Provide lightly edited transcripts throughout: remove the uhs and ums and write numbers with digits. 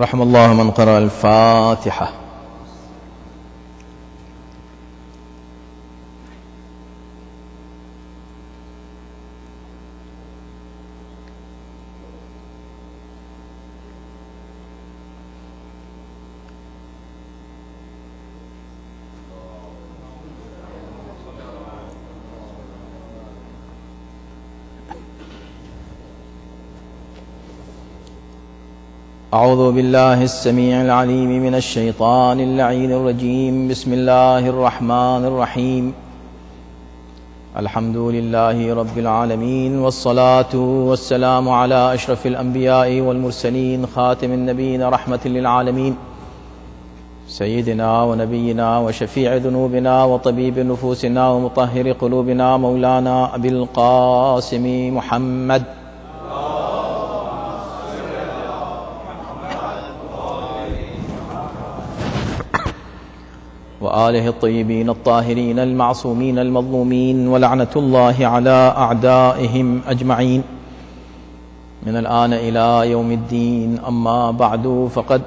رحم الله من قرأ الفاتحة. أعوذ بالله السميع العليم من الشيطان اللعين الرجيم. بسم الله الرحمن الرحيم. الحمد لله رب العالمين، والصلاة والسلام على أشرف الأنبياء والمرسلين، خاتم النبيين، رحمة للعالمين، سيدنا ونبينا وشفيع ذنوبنا وطبيب نفوسنا ومطهر قلوبنا مولانا أبي القاسم محمد وآله الطيبين الطاهرين المعصومين المظلومين، ولعنة الله على أعدائهم أجمعين من الآن إلى يوم الدين. أما بعد، فقد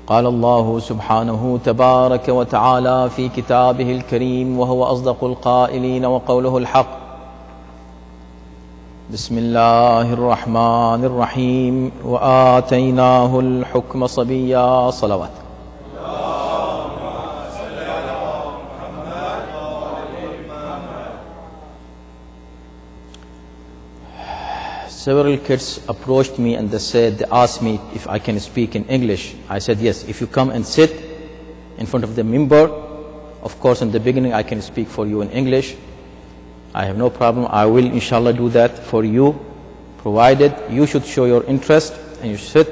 قال الله سبحانه تبارك وتعالى في كتابه الكريم وهو أصدق القائلين وقوله الحق: بسم الله الرحمن الرحيم. وآتيناه الحكم صبيا. صلوات. Several kids approached me and they asked me if I can speak in English. I said yes. If you come and sit in front of the minbar, of course in the beginning I can speak for you in English. I have no problem. I will inshallah do that for you, provided you should show your interest and you sit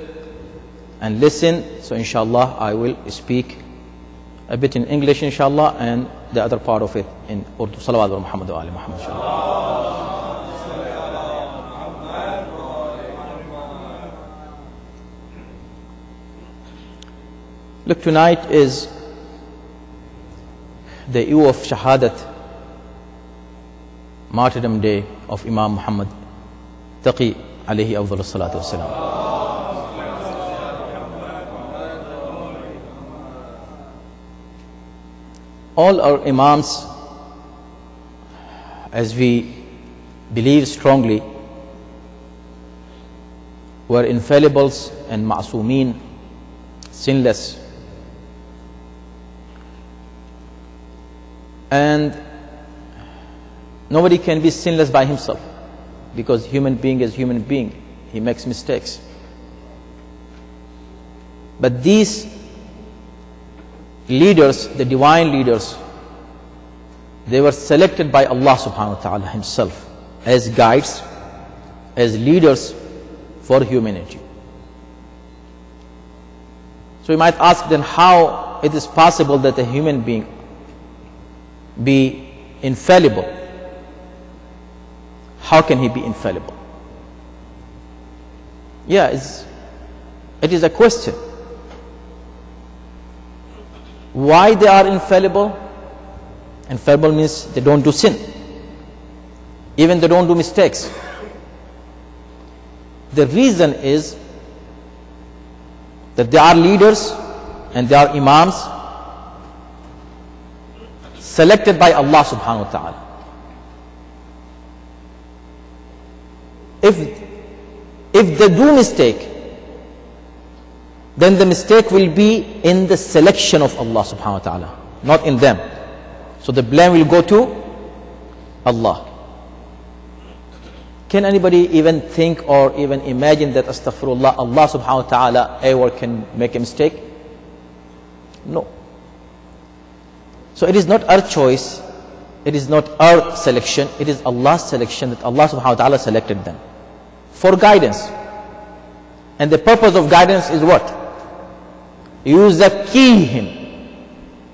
and listen. So inshallah I will speak a bit in English inshallah, and the other part of it in Urdu. Salawat wa Muhammad wa ali Muhammad inshallah. Look, tonight is the eve of Shahadat, Martyrdom Day of Imam Muhammad Taqi alayhi afdal salatu wassalam. All our Imams, as we believe strongly, were infallibles and ma'soomeen, sinless. And nobody can be sinless by himself, because human being is human being. He makes mistakes. But these leaders, the divine leaders, they were selected by Allah subhanahu wa ta'ala himself as guides, as leaders for humanity. So you might ask then, how it is possible that a human being be infallible? How can he be infallible? Yeah, it is a question. Why they are infallible? Infallible means they don't do sin, even they don't do mistakes. The reason is that they are leaders and they are imams selected by Allah subhanahu wa ta'ala. If they do mistake, then the mistake will be in the selection of Allah subhanahu wa ta'ala, not in them. So the blame will go to Allah. Can anybody even think or even imagine that, astaghfirullah, Allah subhanahu wa ta'ala ever can make a mistake? No. So it is not our choice, it is not our selection, it is Allah's selection, that Allah subhanahu wa ta'ala selected them for guidance. And the purpose of guidance is what? Yuzakkihim.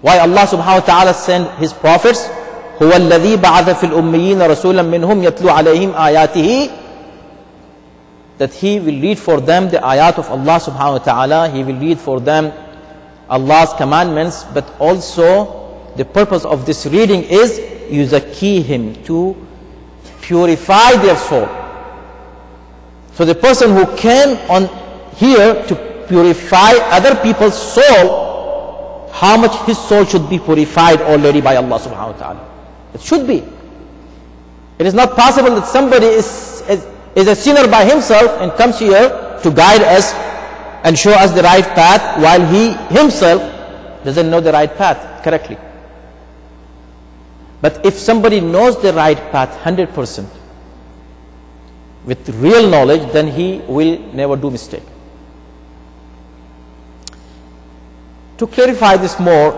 Why Allah subhanahu wa ta'ala sent his prophets? هو الذي بعث في الأميين رسولا منهم يتلو عليهم آياته, that he will read for them the ayat of Allah subhanahu wa ta'ala, he will read for them Allah's commandments, but also the purpose of this reading is yuzakkihim, to purify their soul. So the person who came on here to purify other people's soul, how much his soul should be purified already by Allah subhanahu wa ta'ala? It should be. It is not possible that somebody is a sinner by himself and comes here to guide us and show us the right path while he himself doesn't know the right path correctly. But if somebody knows the right path 100% with real knowledge, then he will never do mistake. To clarify this more,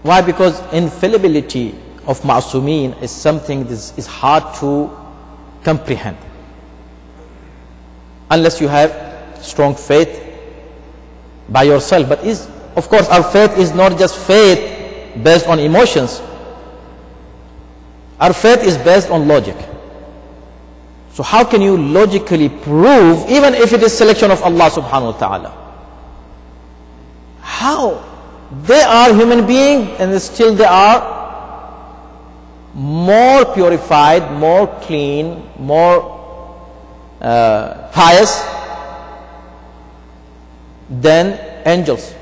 why? Because infallibility of Ma'asumeen is something that is hard to comprehend unless you have strong faith by yourself. But of course our faith is not just faith based on emotions. Our faith is based on logic. So how can you logically prove, even if it is selection of Allah subhanahu wa ta'ala? How? They are human beings and still they are more purified, more clean, more pious than angels.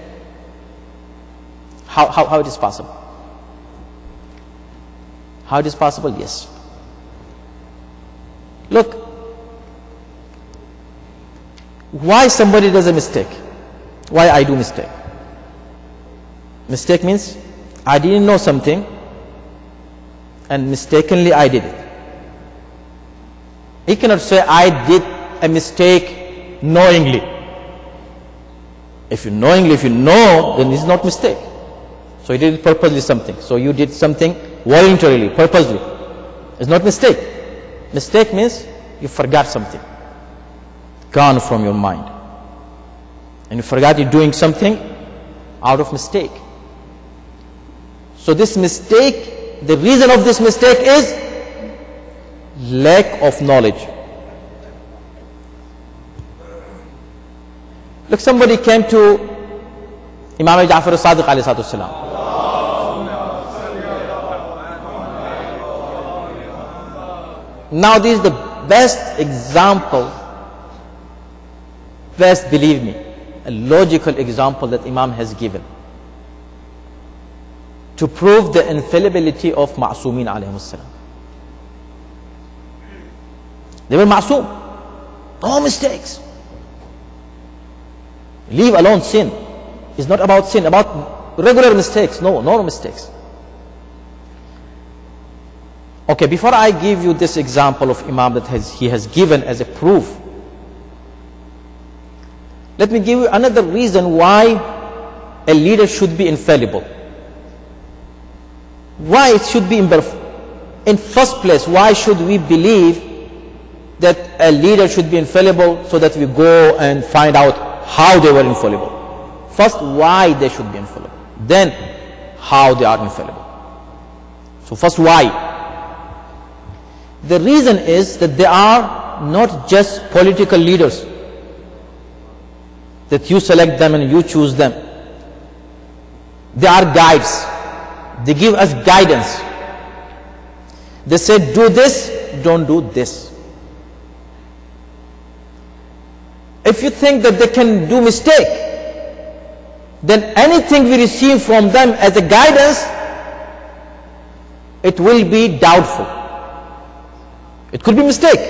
How it is possible? How it is possible? Yes. Look, why somebody does a mistake? Why I do mistake? Mistake means I didn't know something and mistakenly I did it. He cannot say I did a mistake knowingly. If you know, then it's not mistake. So you did it purposely something. So you did something voluntarily, purposely. It's not mistake. Mistake means you forgot something, gone from your mind. And you forgot you're doing something out of mistake. So this mistake, the reason of this mistake is lack of knowledge. Look, somebody came to Imam Ja'far as-Sadiq alayhi salatu wasalam. Now this is the best example, believe me, a logical example that Imam has given to prove the infallibility of Ma'asumeen alayhi salam. They were Ma'asum, no mistakes. Leave alone sin. It's not about sin, about regular mistakes. No mistakes. Okay, before I give you this example of Imam that he has given as a proof, let me give you another reason why a leader should be infallible. Why it should be in first place, why should we believe that a leader should be infallible so that we go and find out how they were infallible? First, why they should be infallible. Then, how they are infallible. So first, why? The reason is that they are not just political leaders, that you select them and you choose them. They are guides. They give us guidance. They say, do this, don't do this. If you think that they can do mistake, then anything we receive from them as a guidance, it will be doubtful. It could be mistake.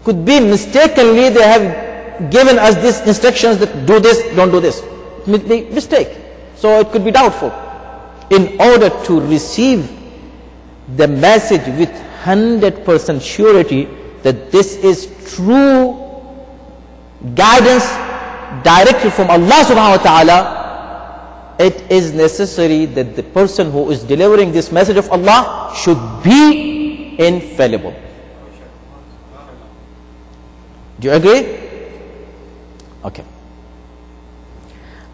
Could be mistakenly they have given us these instructions that do this, don't do this. Mistake. So it could be doubtful. In order to receive the message with 100% surety that this is true guidance directly from Allah subhanahu wa ta'ala, it is necessary that the person who is delivering this message of Allah should be infallible. Do you agree? Okay.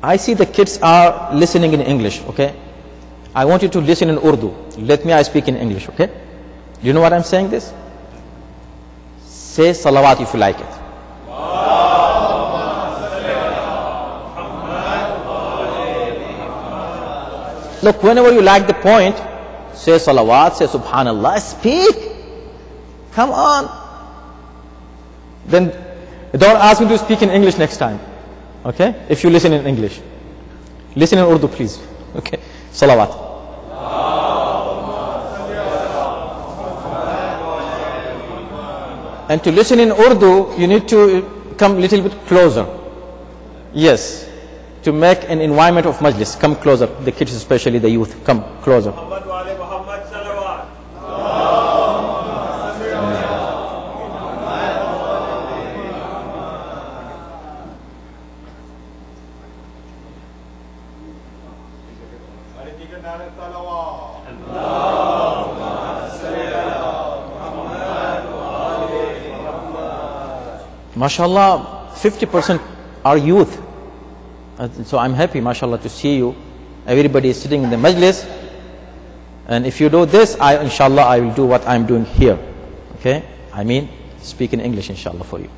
I see the kids are listening in English, okay? I want you to listen in Urdu. Let me speak in English, okay? Do you know what I'm saying this? Say salawat if you like it. Look, whenever you like the point, say salawat, say subhanallah, speak. Come on. Then Don't ask me to speak in English next time. Okay? If you listen in English. Listen in Urdu, please. Okay? Salawat. And to listen in Urdu, you need to come a little bit closer. Yes. To make an environment of majlis. Come closer. The kids, especially the youth. Come closer. MashaAllah, 50% are youth. So I'm happy, MashaAllah, to see you. Everybody is sitting in the majlis. And if you do this, inshallah, I will do what I'm doing here. Okay? I mean, speak in English, inshallah, for you.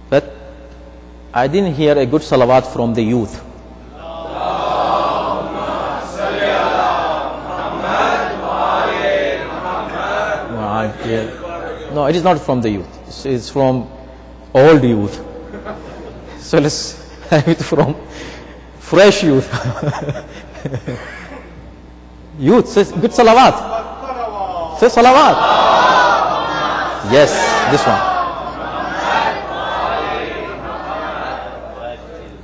But I didn't hear a good salawat from the youth. No, it is not from the youth. It's from old youth. So let's have it from fresh youth. Youth, say good salawat. Say salawat. Yes, this one.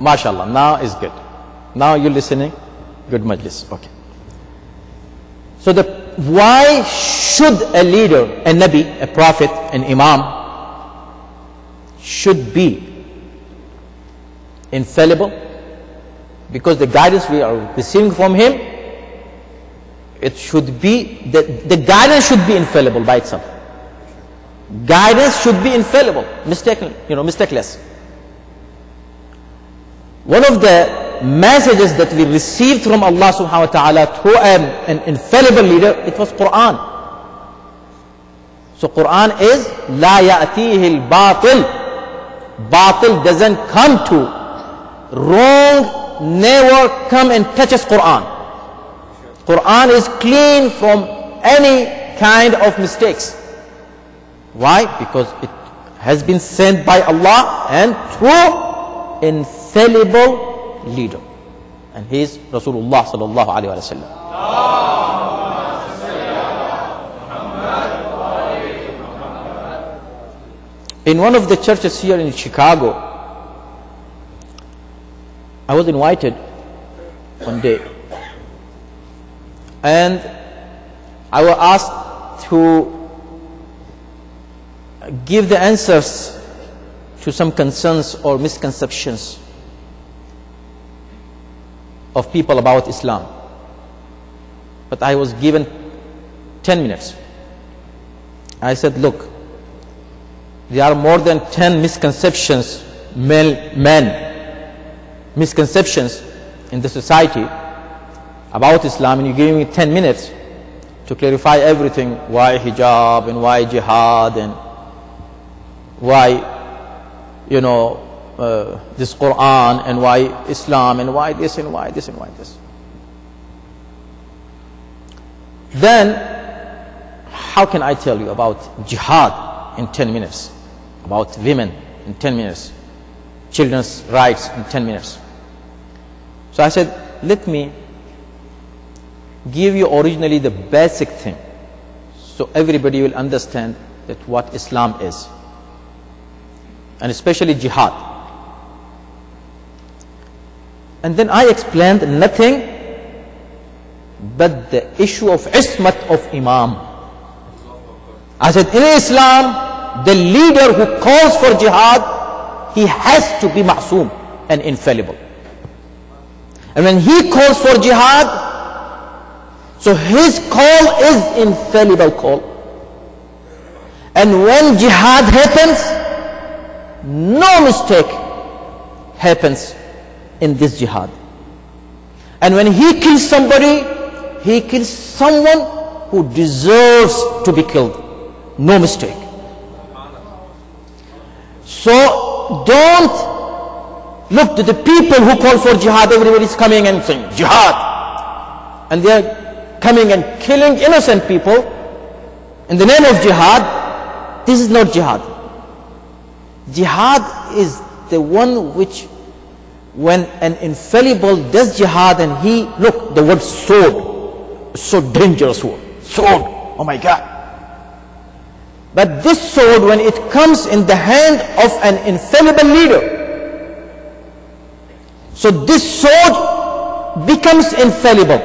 MashaAllah, now is good. Now you're listening. Good majlis. Okay. So why should a leader, a Nabi, a Prophet, an Imam, should be infallible? Because the guidance we are receiving from him, it should be, the guidance should be infallible by itself. Guidance should be infallible, mistakeless. One of the messages that we received from Allah subhanahu wa ta'ala through an infallible leader, it was Quran. So Quran is la ya'tihi al-batil. Batil doesn't come to. Wrong never come and touches Quran. Quran is clean from any kind of mistakes. Why? Because it has been sent by Allah and through infallible leader, and he is Rasulullah sallallahu alaihi wasallam. In one of the churches here in Chicago, I was invited one day, and I was asked to give the answers to some concerns or misconceptions of people about Islam. But I was given 10 minutes. I said, look, there are more than 10 misconceptions, misconceptions in the society about Islam, and you give me 10 minutes to clarify everything, why hijab and why jihad and why, this Quran and why Islam and why this and why this and why this. Then, how can I tell you about jihad in 10 minutes? About women in 10 minutes? Children's rights in 10 minutes? So I said, let me give you originally the basic thing, so everybody will understand that what Islam is, and especially jihad. And then I explained nothing but the issue of ismat of Imam. I said, in Islam, the leader who calls for jihad, he has to be ma'soom and infallible. And when he calls for jihad, so his call is infallible call. And when jihad happens, no mistake happens in this jihad. And when he kills somebody, he kills someone who deserves to be killed. No mistake. So don't look to the people who call for jihad. Everybody is coming and saying jihad, and they are coming and killing innocent people in the name of jihad. This is not jihad. Jihad is the one which, when an infallible does jihad and he, look, the word sword, so dangerous word, sword, oh my God. But this sword, when it comes in the hand of an infallible leader, so this sword becomes infallible.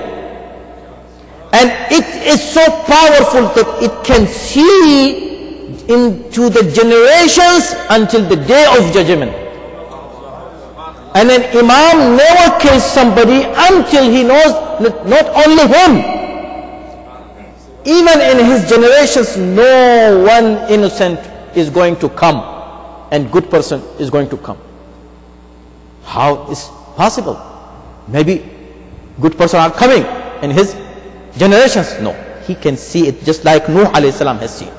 And it is so powerful that it can see into the generations until the day of judgment. And an imam never kills somebody until he knows that not only him, even in his generations, no one innocent is going to come and good person is going to come. How is possible? Maybe good person are coming in his generations. No, he can see it just like Nuh alayhi salam has seen.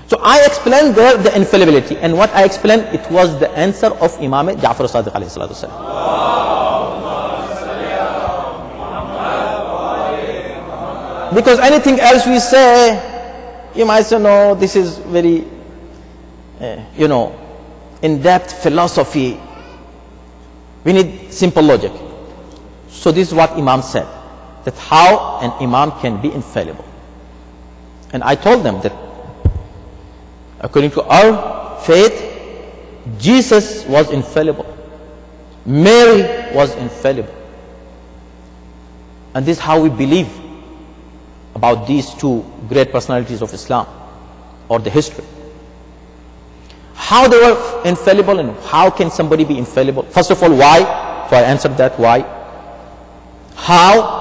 So I explained there the infallibility, and what I explained, it was the answer of Imam Ja'far Sadiq alayhi salatu wasalam. Because anything else we say, you might say, no, this is very, in-depth philosophy. We need simple logic. So this is what Imam said, that how an Imam can be infallible. And I told them that according to our faith, Jesus was infallible. Mary was infallible. And this is how we believe about these two great personalities of Islam or the history. How they were infallible and how can somebody be infallible? First of all, why? So I answered that, why? How?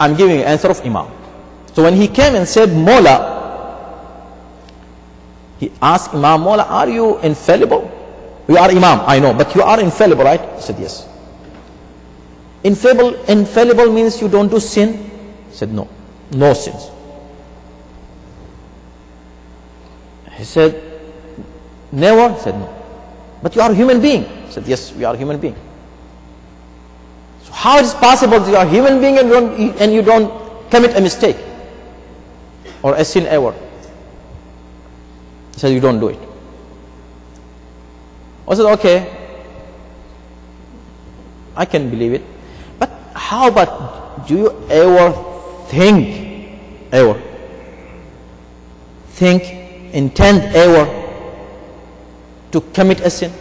I'm giving an answer of Imam. So when he came and said, Mola, he asked Imam, Mola, are you infallible? You are Imam, I know, but you are infallible, right? He said, yes. Infallible means you don't do sin? He said, no, no sins. He said, never? He said, no. But you are a human being? He said, yes, we are a human being. So how it is possible that you are a human being and you don't commit a mistake or a sin ever? He said, you don't do it. I said, okay, I can believe it. But how about, do you ever intend ever to commit a sin?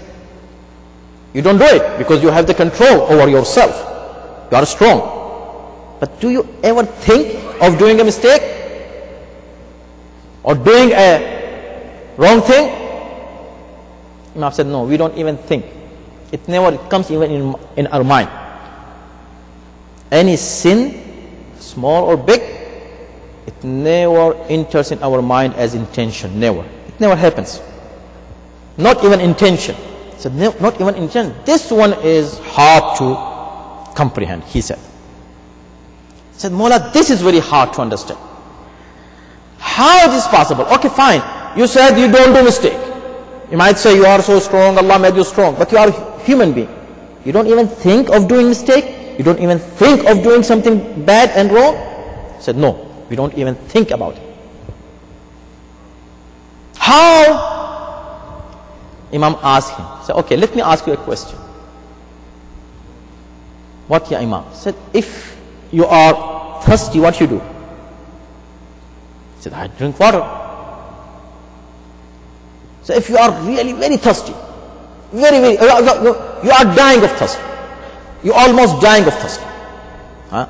You don't do it because you have the control over yourself. You are strong. But do you ever think of doing a mistake or doing a wrong thing? Imam said, no, we don't even think. It comes even in our mind. Any sin, small or big, it never enters in our mind as intention, never. It never happens. Not even intention. So not even intention. This one is hard to comprehend, he said. He said, Mola, this is very hard to understand. How it is possible? Okay, fine. You said you don't do mistake. You might say you are so strong, Allah made you strong, but you are a human being. You don't even think of doing mistake? You don't even think of doing something bad and wrong? He said, no, we don't even think about it. How? Imam asked him. He said, okay, let me ask you a question. What, ya Imam? He said, if you are thirsty, what you do? He said, I drink water. So if you are really very thirsty, you are dying of thirst. You are almost dying of thirst. Huh?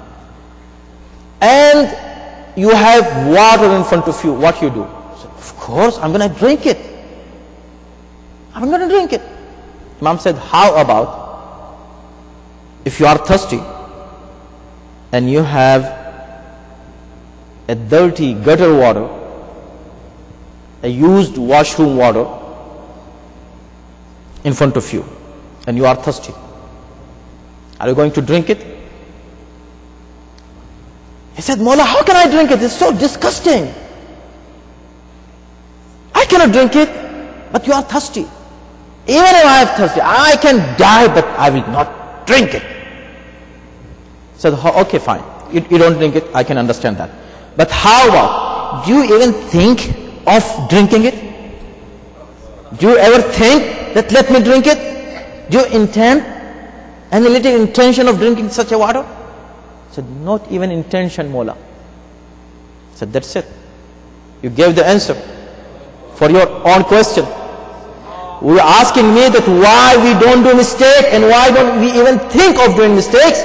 And you have water in front of you, what you do? So, of course, I'm going to drink it. I'm going to drink it. Imam said, how about if you are thirsty and you have a dirty gutter water, a used washroom water in front of you, and you are thirsty. Are you going to drink it? He said, Mola, how can I drink it? It's so disgusting. I cannot drink it, but you are thirsty. Even if I am thirsty, I can die, but I will not drink it. He said, okay, fine. You don't drink it, I can understand that. But how about, do you even think of drinking it? Do you ever think that let me drink it? Do you intend any little intention of drinking such a water? He said, not even intention, Mawla. He said, that's it. You gave the answer for your own question. You are asking me that why we don't do mistake and why don't we even think of doing mistakes?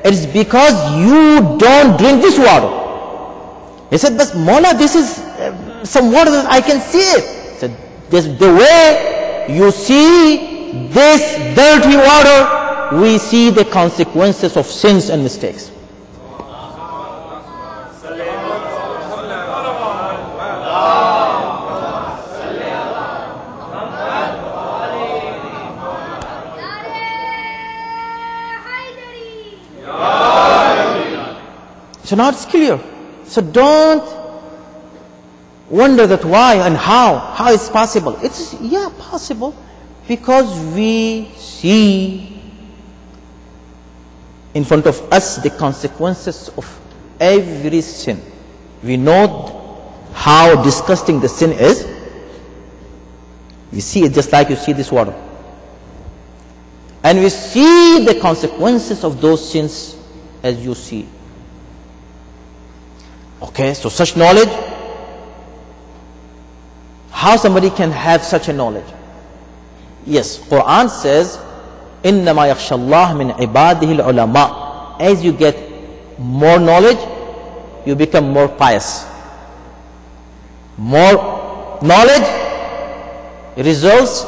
It's because you don't drink this water. He said, but Mawla, this is some water that I can see it. He said, this, the way you see this dirty water, we see the consequences of sins and mistakes. So now it's clear. So don't wonder that why and how it's possible. It's, yeah, possible because we see in front of us the consequences of every sin. We know how disgusting the sin is. We see it just like you see this water. And we see the consequences of those sins as you see. Okay, so such knowledge, how somebody can have such a knowledge? Yes, Quran says, إِنَّمَا يَخْشَى اللَّهَ مِنْ عِبَادِهِ الْعُلَمَاءِ. As you get more knowledge, you become more pious. More knowledge results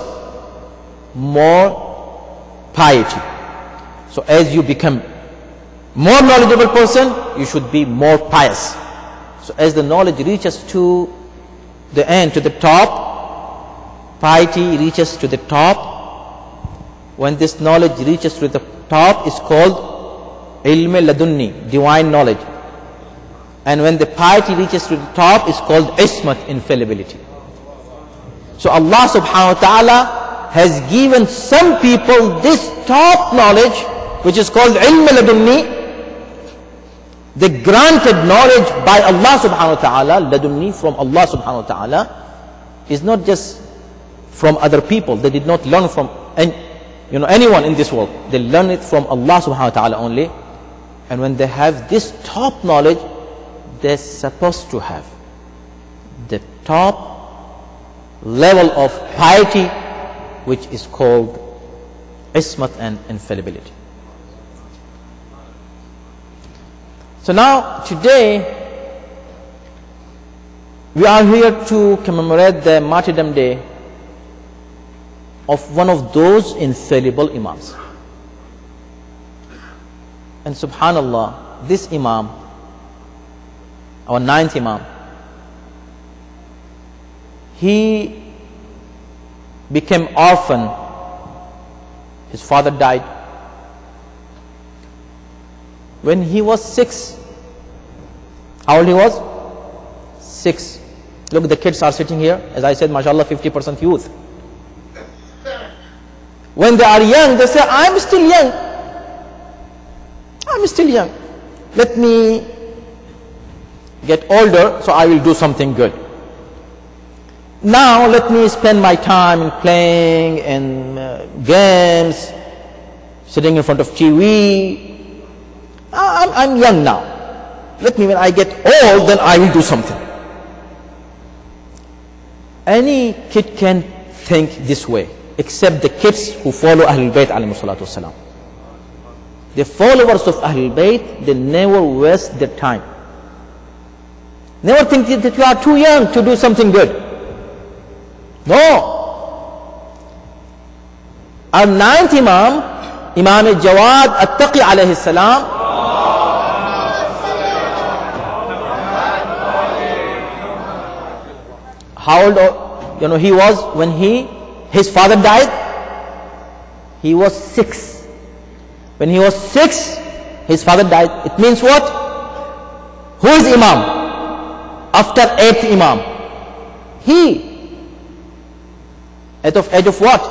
more piety. So as you become more knowledgeable person, you should be more pious. So as the knowledge reaches to the end, to the top, piety reaches to the top. When this knowledge reaches to the top, it's called ilm ladunni, divine knowledge. And when the piety reaches to the top, it's called ismat, infallibility. So Allah subhanahu wa ta'ala has given some people this top knowledge, which is called ilm ladunni. The granted knowledge by Allah subhanahu wa ta'ala, ladunni, from Allah subhanahu wa ta'ala, is not just from other people. They did not learn from anyone in this world. They learn it from Allah subhanahu wa ta'ala only. And when they have this top knowledge, they're supposed to have the top level of piety, which is called ismat and infallibility. So now, today, we are here to commemorate the martyrdom day of one of those infallible imams. And subhanallah, this imam, our ninth imam, he became orphan. His father died. When he was 6, how old he was? 6. Look, the kids are sitting here. As I said, mashallah, 50% youth. When they are young, they say, I'm still young. I'm still young. Let me get older, so I will do something good. Now, let me spend my time in playing in games, sitting in front of TV. I'm young now. Let me, when I get old, then I will do something. Any kid can think this way, except the kids who follow Ahlul Bayt alayhi salatu wasalam. The followers of Ahlul Bayt, they never waste their time. Never think that you are too young to do something good. No. Our ninth Imam, Imam Jawad At-Taqi alayhi salam, how old he was when his father died? He was 6. When he was 6, his father died. It means what? Who is Imam? After 8th Imam. He. At the age of what?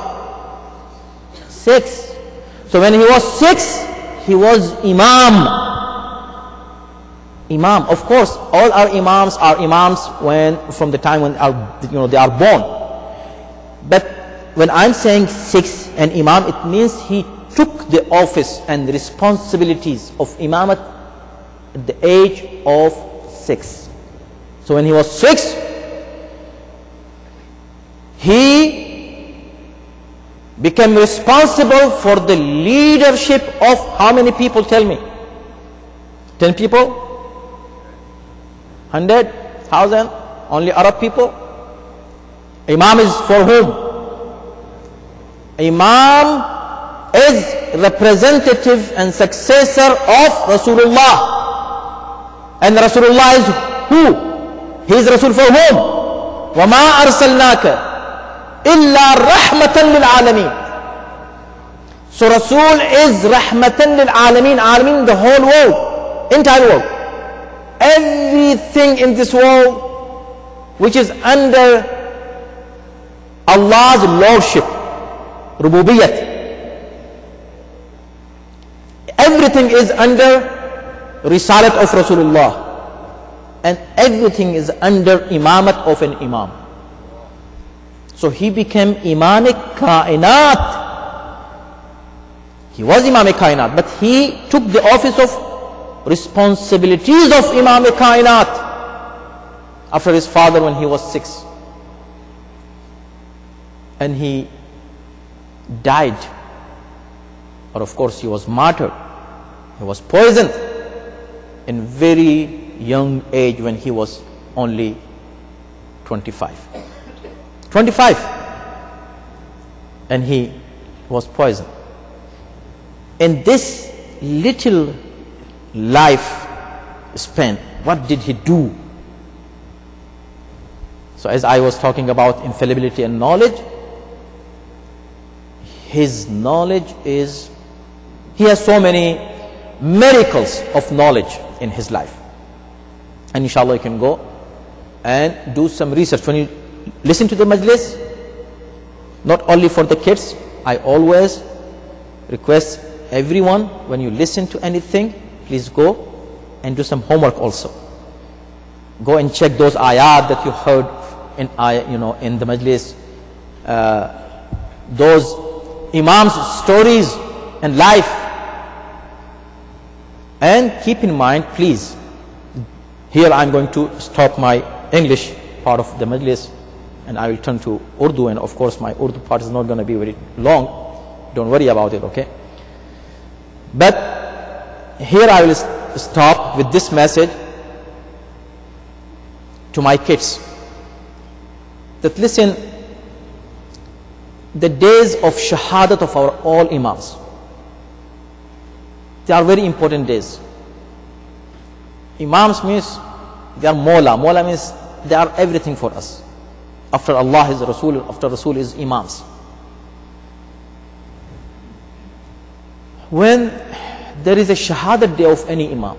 6. So when he was 6, he was Imam. Imam. Of course, all our Imams are Imams from the time when they are born. But when I'm saying 6 and Imam, it means he took the office and the responsibilities of Imamat at the age of 6. So when he was 6, he became responsible for the leadership of how many people? Tell me. 10 people? 100? 1,000? Only Arab people? Imam is for whom? Imam is representative and successor of Rasulullah. And Rasulullah is who? He is Rasul for whom? وَمَا أَرْسَلْنَاكَ إِلَّا رَحْمَةً لِلْعَالَمِينَ. So Rasul is Rahmatan lil-Alameen. Alameen, the whole world, entire world. Everything in this world which is under Allah's lordship, Rububiyyat, everything is under Risalat of Rasulullah, and everything is under Imamat of an Imam. So he became Imam-e-Kainat. He was Imam-e-Kainat, but he took the office of responsibilities of Imam-e-Kainat after his father when he was 6. And he died, or of course he was martyred, he was poisoned in very young age when he was only 25. 25, and he was poisoned. In this little life span, what did he do? So as I was talking about infallibility and knowledge, his knowledge is, he has so many miracles of knowledge in his life. And inshallah you can go and do some research. When you listen to the majlis, not only for the kids, I always request everyone, when you listen to anything, please go and do some homework also. Go and check those ayat that you heard in in the majlis, those Imam's stories and life. And keep in mind, please, here I'm going to stop my English part of the majlis and I will turn to Urdu, and of course my Urdu part is not going to be very long. Don't worry about it, okay? But here I will stop with this message to my kids, that listen, the days of shahadat of our all Imams, they are very important days. Imams means they are Mawla. Mawla means they are everything for us. After Allah is Rasul, after Rasul is Imams. When there is a shahadat day of any Imam,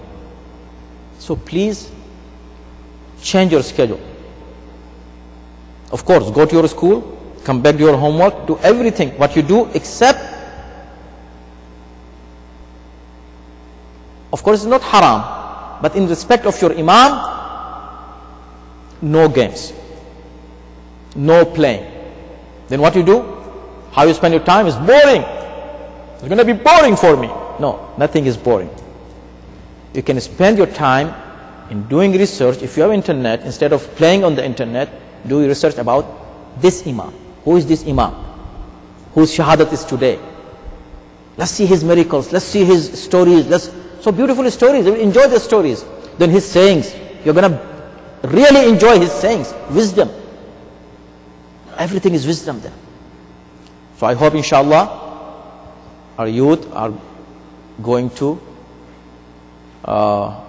so please change your schedule. Of course, go to your school, come back to your homework, do everything what you do, except, of course it's not haram, but in respect of your Imam, no games, no playing. Then what you do, how you spend your time is boring. It's going to be boring for me. No, nothing is boring. You can spend your time in doing research. If you have internet, instead of playing on the internet, do research about this Imam. Who is this Imam? Whose shahadat is today? Let's see his miracles. Let's see his stories. So beautiful stories. You will enjoy the stories. Then his sayings. You're going to really enjoy his sayings. Wisdom. Everything is wisdom there. So I hope inshallah our youth are going to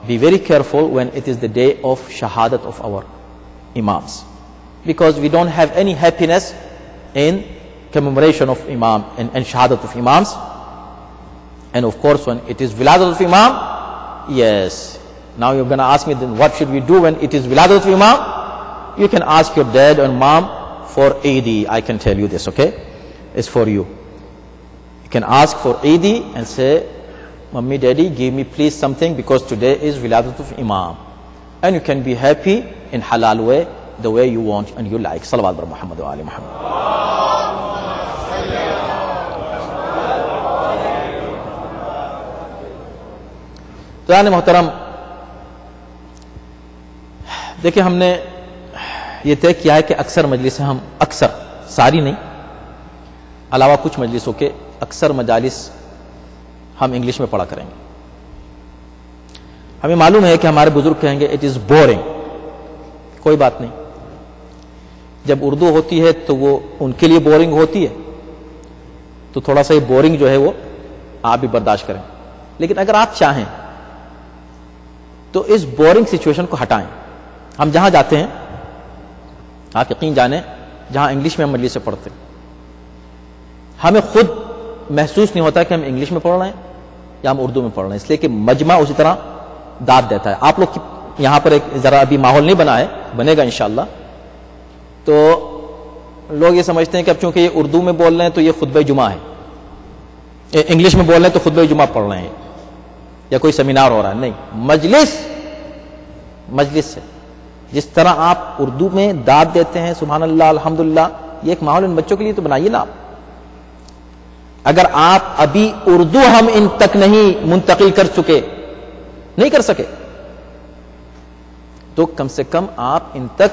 be very careful when it is the day of shahadat of our Imams. Because we don't have any happiness in commemoration of Imam and shahadat of Imams. And of course when it is wiladat of Imam, yes, now you're going to ask me, then what should we do when it is wiladat of Imam? You can ask your dad and mom for Eid. I can tell you this, okay? It's for you. You can ask for Eid and say, Mummy, Daddy, give me please something because today is wiladat of Imam. And you can be happy in halal way, the way you want and you like. Salawat bar Muhammad wa ali Muhammad. دوستان محترم، دیکھیں ہم نے یہ طے کیا ہے کہ اکثر مجلسیں ہم اکثر، ساری نہیں، علاوہ کچھ مجلسوں کے اکثر مجالس ہم انگلش میں پڑھا کریں گے. ہمیں معلوم ہے کہ ہمارے بزرگ کہیں گے اٹ از بورنگ. کوئی بات نہیں، جب اردو ہوتی ہے تو وہ ان کے لیے بورنگ ہوتی ہے، تو تھوڑا سا یہ بورنگ جو ہے وہ آپ بھی برداشت کریں. لیکن اگر آپ چاہیں تو اس بورنگ سچویشن کو ہٹائیں. ہم جہاں جاتے ہیں، آپ یقین جانیں، جہاں انگلش میں ہم مجلس سے پڑھتے ہیں، ہمیں خود محسوس نہیں ہوتا کہ ہم انگلش میں پڑھ رہے ہیں یا ہم اردو میں پڑھ رہے ہیں، اس لیے کہ مجمع اسی طرح داد دیتا ہے. آپ لوگ یہاں پر ایک ذرا ابھی ماحول نہیں بنا ہے، بنے گا انشاءاللہ. تو لوگ یہ سمجھتے ہیں کہ اب چونکہ یہ اردو میں بول رہے ہیں تو یہ خطبہ جمعہ ہے، انگلش میں بول رہے ہیں تو خطبہ جمعہ پڑھ رہے ہیں یا کوئی سیمینار ہو رہا ہے. نہیں، مجلس سے جس طرح آپ اردو میں داد دیتے ہیں سبحان اللہ الحمدللہ، یہ ایک ماحول ان بچوں کے لیے تو بنائیے نا آپ. اگر آپ ابھی اردو ہم ان تک نہیں منتقل کر چکے، نہیں کر سکے، تو کم سے کم آپ ان تک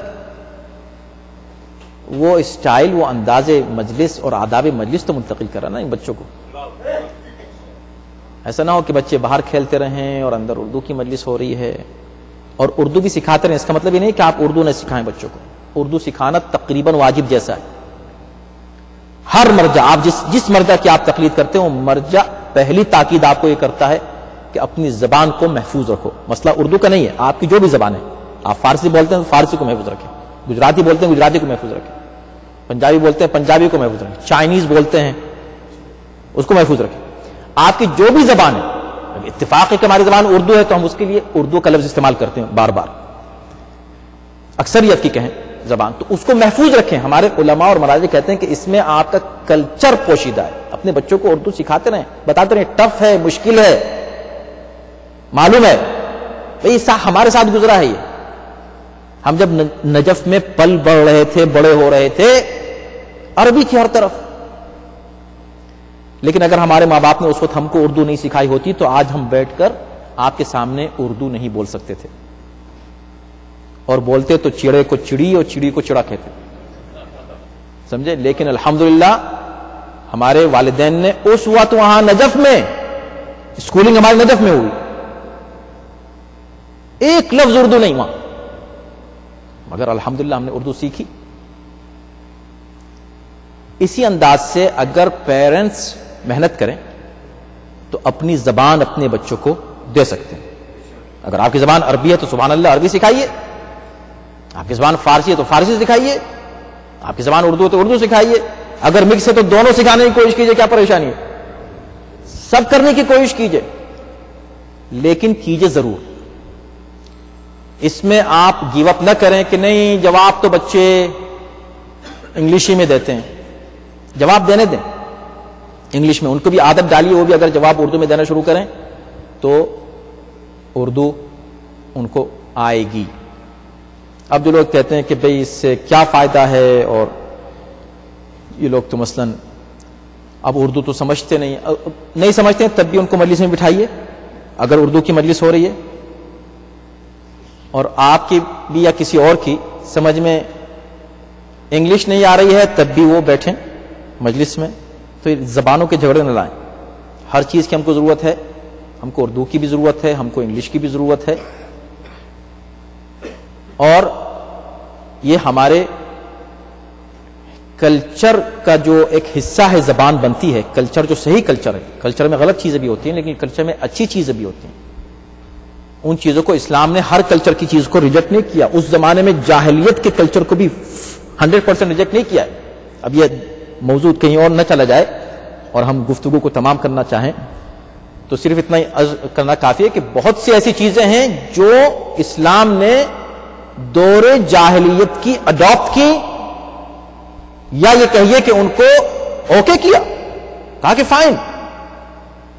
وہ اسٹائل، وہ انداز مجلس اور آداب مجلس تو منتقل کرا نا ان بچوں کو. ایسا نہ ہو کہ بچے باہر کھیلتے رہیں اور اندر اردو کی مجلس ہو رہی ہے اور اردو بھی سکھاتے رہیں. اس کا مطلب یہ نہیں کہ آپ اردو نہ سکھائیں بچوں کو. اردو سکھانا تقریباً واجب جیسا ہے. ہر مرجع، آپ جس مرجع کی آپ تقلید کرتے ہیں، وہ مرجع پہلی تاکید آپ کو یہ کرتا ہے کہ اپنی زبان کو محفوظ رکھو. مسئلہ اردو کا نہیں ہے، آپ کی جو بھی زبان ہے. آپ فارسی بولتے ہیں تو فارسی کو محفوظ رکھیں، گجراتی بولتے ہیں گجراتی کو محفوظ رکھیں، پنجابی بولتے ہیں پنجابی کو محفوظ رکھیں، چائنیز بولتے ہیں اس کو محفوظ رکھیں. آپ کی جو بھی زبان ہے، اتفاق ہے کہ ہماری زبان اردو ہے تو ہم اس کے لیے اردو کا لفظ استعمال کرتے ہیں بار بار، اکثریت کی کہیں زبان، تو اس کو محفوظ رکھیں. ہمارے علماء اور مراجع کہتے ہیں کہ اس میں آپ کا کلچر پوشیدہ ہے. اپنے بچوں کو اردو سکھاتے رہیں، بتاتے رہیں ٹف ہے، مشکل ہے، معلوم ہے بھئی ہمارے ساتھ گزرا ہے. یہ ہم جب نجف میں پل بڑھ رہے تھے، بڑے ہو رہے تھے، عربی کی ہر طرف. لیکن اگر ہمارے ماں باپ نے اس وقت ہم کو اردو نہیں سکھائی ہوتی تو آج ہم بیٹھ کر آپ کے سامنے اردو نہیں بول سکتے تھے، اور بولتے تو چڑے کو چڑی اور چڑی کو چڑا کہتے، سمجھے. لیکن الحمدللہ ہمارے والدین نے اس وقت وہاں نجف میں، اسکولنگ ہمارے نجف میں ہوئی، ایک لفظ اردو نہیں وہاں، مگر الحمدللہ ہم نے اردو سیکھی. اسی انداز سے اگر پیرنٹس محنت کریں تو اپنی زبان اپنے بچوں کو دے سکتے ہیں. اگر آپ کی زبان عربی ہے تو سبحان اللہ عربی سکھائیے، آپ کی زبان فارسی ہے تو فارسی سکھائیے، آپ کی زبان اردو ہے تو اردو سکھائیے. اگر مکس ہے تو دونوں سکھانے کی کوشش کیجئے، کیا پریشانی ہے، سب کرنے کی کوشش کیجئے، لیکن کیجئے ضرور. اس میں آپ گیو اپ نہ کریں کہ نہیں جواب تو بچے انگلش ہی میں دیتے ہیں. جواب دینے دیں انگلش میں، ان کو بھی عادت ڈالیے، وہ بھی اگر جواب اردو میں دینا شروع کریں تو اردو ان کو آئے گی. اب جو لوگ کہتے ہیں کہ بھئی اس سے کیا فائدہ ہے، اور یہ لوگ تو مثلاً اب اردو تو سمجھتے نہیں سمجھتے ہیں، تب بھی ان کو مجلس میں بٹھائیے. اگر اردو کی مجلس ہو رہی ہے اور آپ کی بھی یا کسی اور کی سمجھ میں انگلش نہیں آ رہی ہے، تب بھی وہ بیٹھیں مجلس میں. تو زبانوں کے جھگڑے نہ لائیں. ہر چیز کی ہم کو ضرورت ہے، ہم کو اردو کی بھی ضرورت ہے، ہم کو انگلش کی بھی ضرورت ہے، اور یہ ہمارے کلچر کا جو ایک حصہ ہے، زبان بنتی ہے. کلچر جو صحیح کلچر ہے، کلچر میں غلط چیزیں بھی ہوتی ہیں لیکن کلچر میں اچھی چیزیں بھی ہوتی ہیں. ان چیزوں کو اسلام نے ہر کلچر کی چیز کو ریجیکٹ نہیں کیا. اس زمانے میں جاہلیت کے کلچر کو بھی 100% ریجیکٹ نہیں کیا ہے. اب یہ موضوع کہیں اور نہ چلا جائے اور ہم گفتگو کو تمام کرنا چاہیں تو صرف اتنا ہی عرض کرنا کافی ہے کہ بہت سی ایسی چیزیں ہیں جو اسلام نے دور جاہلیت کی اڈاپٹ کی، یا یہ کہیے کہ ان کو اوکے کیا، کہا کہ فائن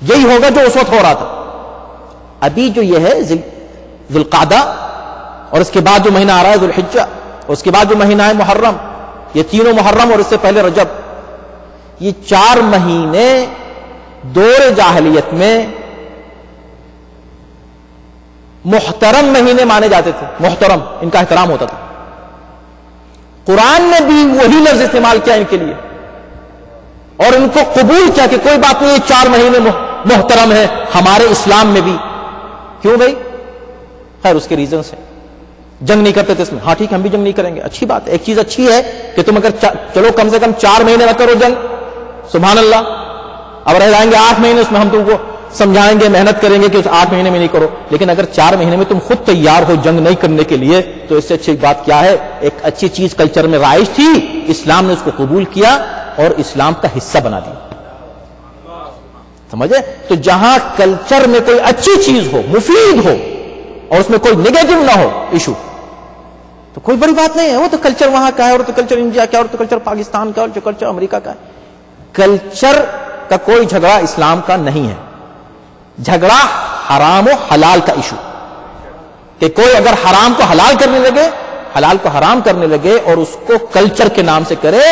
یہی ہوگا جو اس وقت ہو رہا تھا. ابھی جو یہ ہے ذی القعدہ، اور اس کے بعد جو مہینہ آ رہا ہے ذو الحجہ، اور اس کے بعد جو مہینہ ہے محرم، یہ تینوں محرم اور اس سے پہلے رجب، یہ 4 مہینے دور جاہلیت میں محترم مہینے مانے جاتے تھے، محترم، ان کا احترام ہوتا تھا. قرآن نے بھی وہی لفظ استعمال کیا ان کے لیے اور ان کو قبول کیا کہ کوئی بات نہیں، یہ 4 مہینے محترم ہے ہمارے اسلام میں بھی. کیوں بھائی؟ خیر اس کے ریزنز ہیں. جنگ نہیں کرتے تھے اس میں، ہاں ٹھیک ہم بھی جنگ نہیں کریں گے، اچھی بات ہے. ایک چیز اچھی ہے کہ تم اگر چلو کم سے کم 4 مہینے نہ کرو جنگ، سبحان اللہ. اب رہ جائیں گے 8 مہینے، اس میں ہم تم کو سمجھائیں گے، محنت کریں گے کہ اس 8 مہینے میں نہیں کرو. لیکن اگر 4 مہینے میں تم خود تیار ہو جنگ نہیں کرنے کے لیے تو اس سے اچھی بات کیا ہے؟ ایک اچھی چیز کلچر میں رائج تھی، اسلام نے اس کو قبول کیا اور اسلام کا حصہ بنا دیا. سمجھے؟ تو جہاں کلچر میں کوئی اچھی چیز ہو، مفید ہو اور اس میں کوئی نیگیٹو نہ ہو ایشو، تو کوئی بڑی بات نہیں ہے. وہ تو کلچر وہاں کا ہے اور تو کلچر انڈیا کا ہے اور تو کلچر پاکستان کا اور جو کلچر امریکہ کا ہے. کلچر کا کوئی جھگڑا اسلام کا نہیں ہے. جھگڑا حرام و حلال کا ایشو، کہ کوئی اگر حرام کو حلال کرنے لگے، حلال کو حرام کرنے لگے اور اس کو کلچر کے نام سے کرے،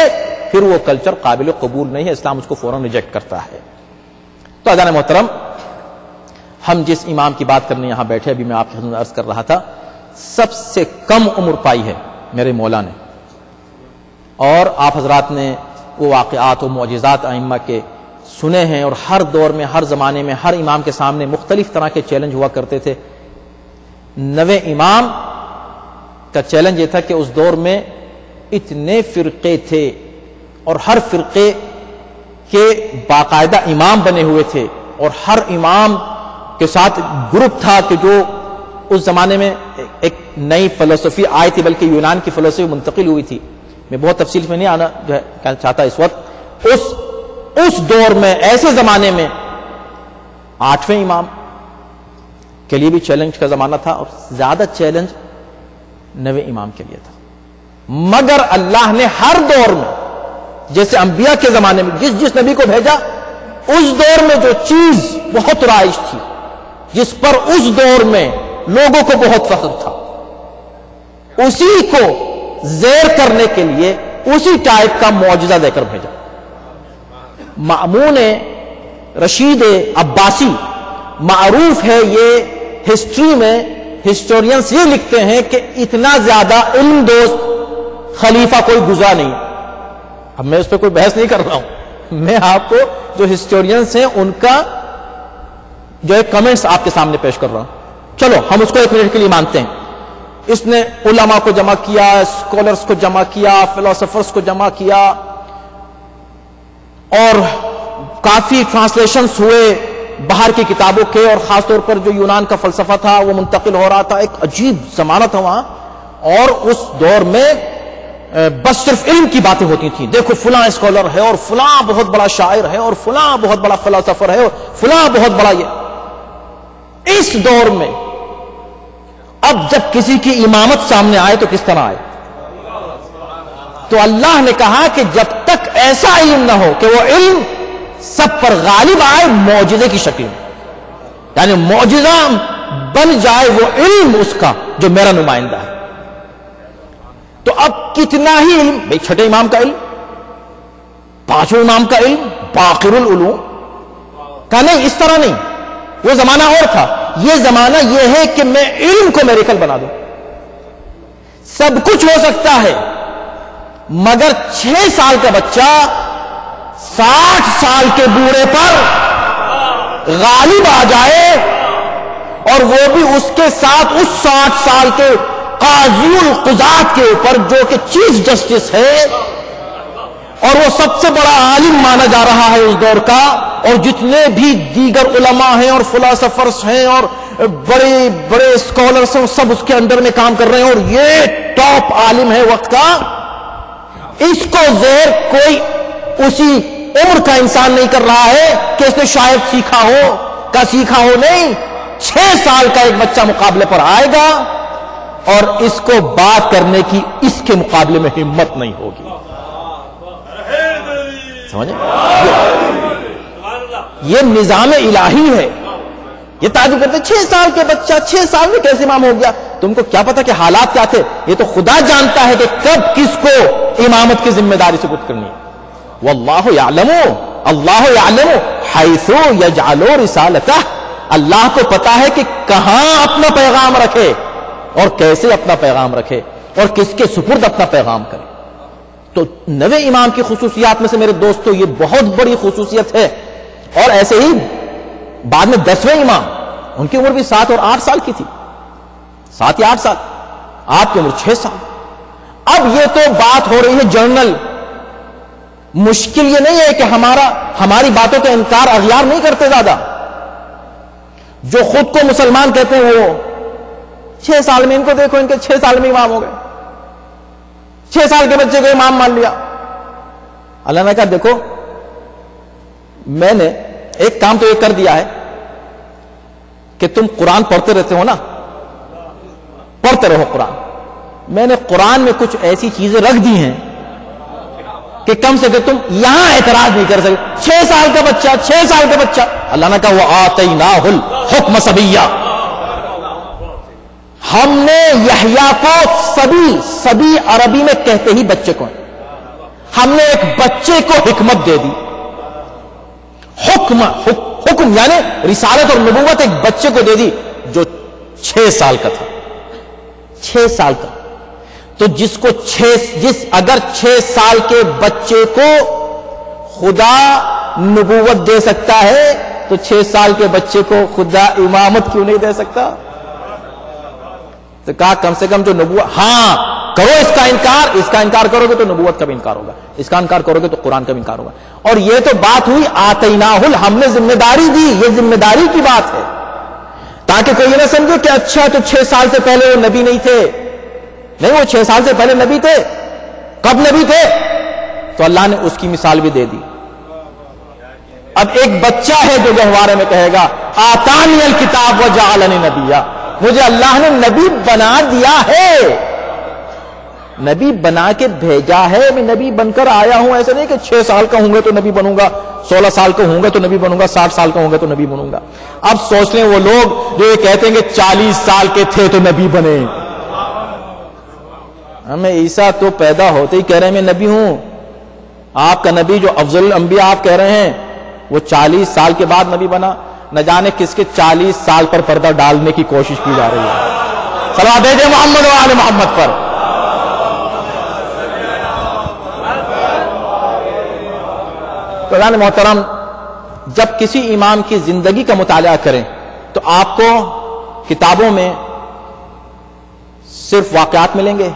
پھر وہ کلچر قابل قبول نہیں ہے. اسلام اس کو فوراً ریجیکٹ کرتا ہے. تو اذان محترم، ہم جس امام کی بات کرنے یہاں بیٹھے، ابھی میں آپ کے سامنے عرض کر رہا تھا، سب سے کم عمر پائی ہے میرے مولا نے. اور آپ حضرات نے وہ واقعات و معجزات ائمہ کے سنے ہیں، اور ہر دور میں، ہر زمانے میں، ہر امام کے سامنے مختلف طرح کے چیلنج ہوا کرتے تھے. نویں امام کا چیلنج یہ تھا کہ اس دور میں اتنے فرقے تھے اور ہر فرقے کے باقاعدہ امام بنے ہوئے تھے، اور ہر امام کے ساتھ گروپ تھا کہ جو اس زمانے میں ایک نئی فلسفی آئی تھی، بلکہ یونان کی فلسفی منتقل ہوئی تھی. میں بہت تفصیل میں نہیں آنا چاہتا اس وقت. اس دور میں، ایسے زمانے میں 8ویں امام کے لیے بھی چیلنج کا زمانہ تھا، اور زیادہ چیلنج 9ویں امام کے لیے تھا. مگر اللہ نے ہر دور میں، جیسے انبیاء کے زمانے میں جس نبی کو بھیجا، اس دور میں جو چیز بہت رائج تھی، جس پر اس دور میں لوگوں کو بہت فخر تھا، اسی کو زیر کرنے کے لیے اسی ٹائپ کا معجزہ دے کر بھیجا. مأمون رشید عباسی معروف ہے، یہ ہسٹری میں ہسٹورینز یہ لکھتے ہیں کہ اتنا زیادہ علم دوست خلیفہ کوئی گزرا نہیں. اب میں اس پہ کوئی بحث نہیں کر رہا ہوں، میں آپ کو جو ہسٹورینز ہیں ان کا جو ایک کمنٹس آپ کے سامنے پیش کر رہا ہوں. چلو ہم اس کو 1 منٹ کے لیے مانتے ہیں. اس نے علماء کو جمع کیا، اسکالرز کو جمع کیا، فلاسفرز کو جمع کیا، اور کافی ٹرانسلیشنز ہوئے باہر کی کتابوں کے، اور خاص طور پر جو یونان کا فلسفہ تھا وہ منتقل ہو رہا تھا. ایک عجیب زمانہ تھا وہاں، اور اس دور میں بس صرف علم کی باتیں ہوتی تھیں. دیکھو فلاں اسکالر ہے، اور فلاں بہت بڑا شاعر ہے، اور فلاں بہت بڑا فلسفر ہے، اور فلاں بہت بڑا یہ. اس دور میں اب جب کسی کی امامت سامنے آئے تو کس طرح آئے؟ تو اللہ نے کہا کہ جب تک ایسا علم نہ ہو کہ وہ علم سب پر غالب آئے معجزے کی شکل میں، یعنی معجزہ بن جائے وہ علم اس کا جو میرا نمائندہ ہے. تو اب کتنا ہی علم، بھائی 6 امام کا علم، 5 امام کا علم، باقر العلوم کا نہیں، اس طرح نہیں. وہ زمانہ اور تھا. یہ زمانہ یہ ہے کہ میں علم کو میریکل بنا دوں. سب کچھ ہو سکتا ہے، مگر 6 سال کا بچہ 60 سال کے بوڑھے پر غالب آ جائے، اور وہ بھی اس کے ساتھ اس 60 سال کے قاضی القضات کے اوپر جو کہ چیف جسٹس ہے، اور وہ سب سے بڑا عالم مانا جا رہا ہے اس دور کا، اور جتنے بھی دیگر علماء ہیں اور فلاسفرز ہیں اور بڑے بڑے اسکالرز ہیں سب اس کے انڈر میں کام کر رہے ہیں، اور یہ ٹاپ عالم ہے وقت کا. اس کو زیر کوئی اسی عمر کا انسان نہیں کر رہا ہے کہ اس نے شاید سیکھا ہو نہیں. 6 سال کا ایک بچہ مقابلے پر آئے گا اور اس کو بات کرنے کی اس کے مقابلے میں ہمت نہیں ہوگی. سمجھے؟ یہ نظام الہی ہے. یہ تعجب کرتے 6 سال کے بچہ 6 سال میں کیسے امام ہو گیا؟ تم کو کیا پتا کہ حالات کیا تھے؟ یہ تو خدا جانتا ہے کہ کب کس کو امامت کی ذمہ داری سے کرنی ہے. واللہ یعلم، اللہ یعلم حیث یجعل رسالتہ، اللہ کو پتا ہے کہ کہاں اپنا پیغام رکھے اور کیسے اپنا پیغام رکھے اور کس کے سپرد اپنا پیغام کرے. تو 9ویں امام کی خصوصیات میں سے میرے دوستو یہ بہت بڑی خصوصیت ہے. اور ایسے ہی بعد میں 10ویں امام، ان کی عمر بھی 7 اور 8 سال کی تھی، 7 یا 8 سال، آپ کی عمر 6 سال. اب یہ تو بات ہو رہی ہے جنرل. مشکل یہ نہیں ہے کہ ہماری باتوں کا انکار اغیار نہیں کرتے زیادہ. جو خود کو مسلمان کہتے ہیں وہ 6 سال میں، ان کو دیکھو ان کے 6 سال میں امام ہو گئے، 6 سال کے بچے کو امام مان لیا. اللہ نے کہا دیکھو میں نے ایک کام تو یہ کر دیا ہے کہ تم قرآن پڑھتے رہتے ہو نا، پڑھتے رہو قرآن. میں نے قرآن میں کچھ ایسی چیزیں رکھ دی ہیں کہ کم سے کم تم یہاں اعتراض نہیں کر سکتے. 6 سال کا بچہ، 6 سال کا بچہ. اللہ نے کہا وَآتَيْنَاهُ الْحُكْمَ صَبِيًّا، ہم نے یحییٰ کو صبی عربی میں کہتے ہی بچے کو، ہم نے ایک بچے کو حکمت دے دی. حکم یعنی رسالت اور نبوت ایک بچے کو دے دی جو 6 سال کا تھا. 6 سال کا. تو اگر 6 سال کے بچے کو خدا نبوت دے سکتا ہے تو 6 سال کے بچے کو خدا امامت کیوں نہیں دے سکتا؟ تو کہا کم سے کم جو نبوت، ہاں کرو اس کا انکار کرو گے تو نبوت کا بھی انکار ہوگا، اس کا انکار کرو گے تو قرآن کا بھی انکار ہوگا. اور یہ تو بات ہوئی آتیناہ، ہم نے ذمہ داری دی. یہ ذمہ داری کی بات ہے تاکہ کوئی یہ نہ سمجھے کہ اچھا تو 6 سال سے پہلے وہ نبی نہیں تھے. نہیں، وہ 6 سال سے پہلے نبی تھے. کب نبی تھے؟ تو اللہ نے اس کی مثال بھی دے دی. اب ایک بچہ ہے جو گہوارے میں کہے گا آتانی الکتاب وجعلنی نبیا، مجھے اللہ نے نبی بنا دیا ہے، نبی بنا کے بھیجا ہے، میں نبی بن کر آیا ہوں. ایسا نہیں کہ 6 سال کا ہوں گے تو نبی بنوں گا، 16 سال کا ہوں گے تو نبی بنوں گا، 60 سال کا ہوں گے تو نبی بنوں گا. اب سوچ لیں وہ لوگ جو یہ کہتے ہیں کہ 40 سال کے تھے تو نبی بنے. ہمیں عیسیٰ تو پیدا ہوتے ہی کہہ رہے ہیں میں نبی ہوں. آپ کا نبی جو افضل الانبیاء آپ کہہ رہے ہیں وہ 40 سال کے بعد نبی بنا. نہ جانے کس کے 40 سال پر پردہ ڈالنے کی کوشش کی جا رہی ہے. صلوات بھیجیں محمد و آل محمد پر. قرآن محترم، جب کسی امام کی زندگی کا مطالعہ کریں تو آپ کو کتابوں میں صرف واقعات ملیں گے.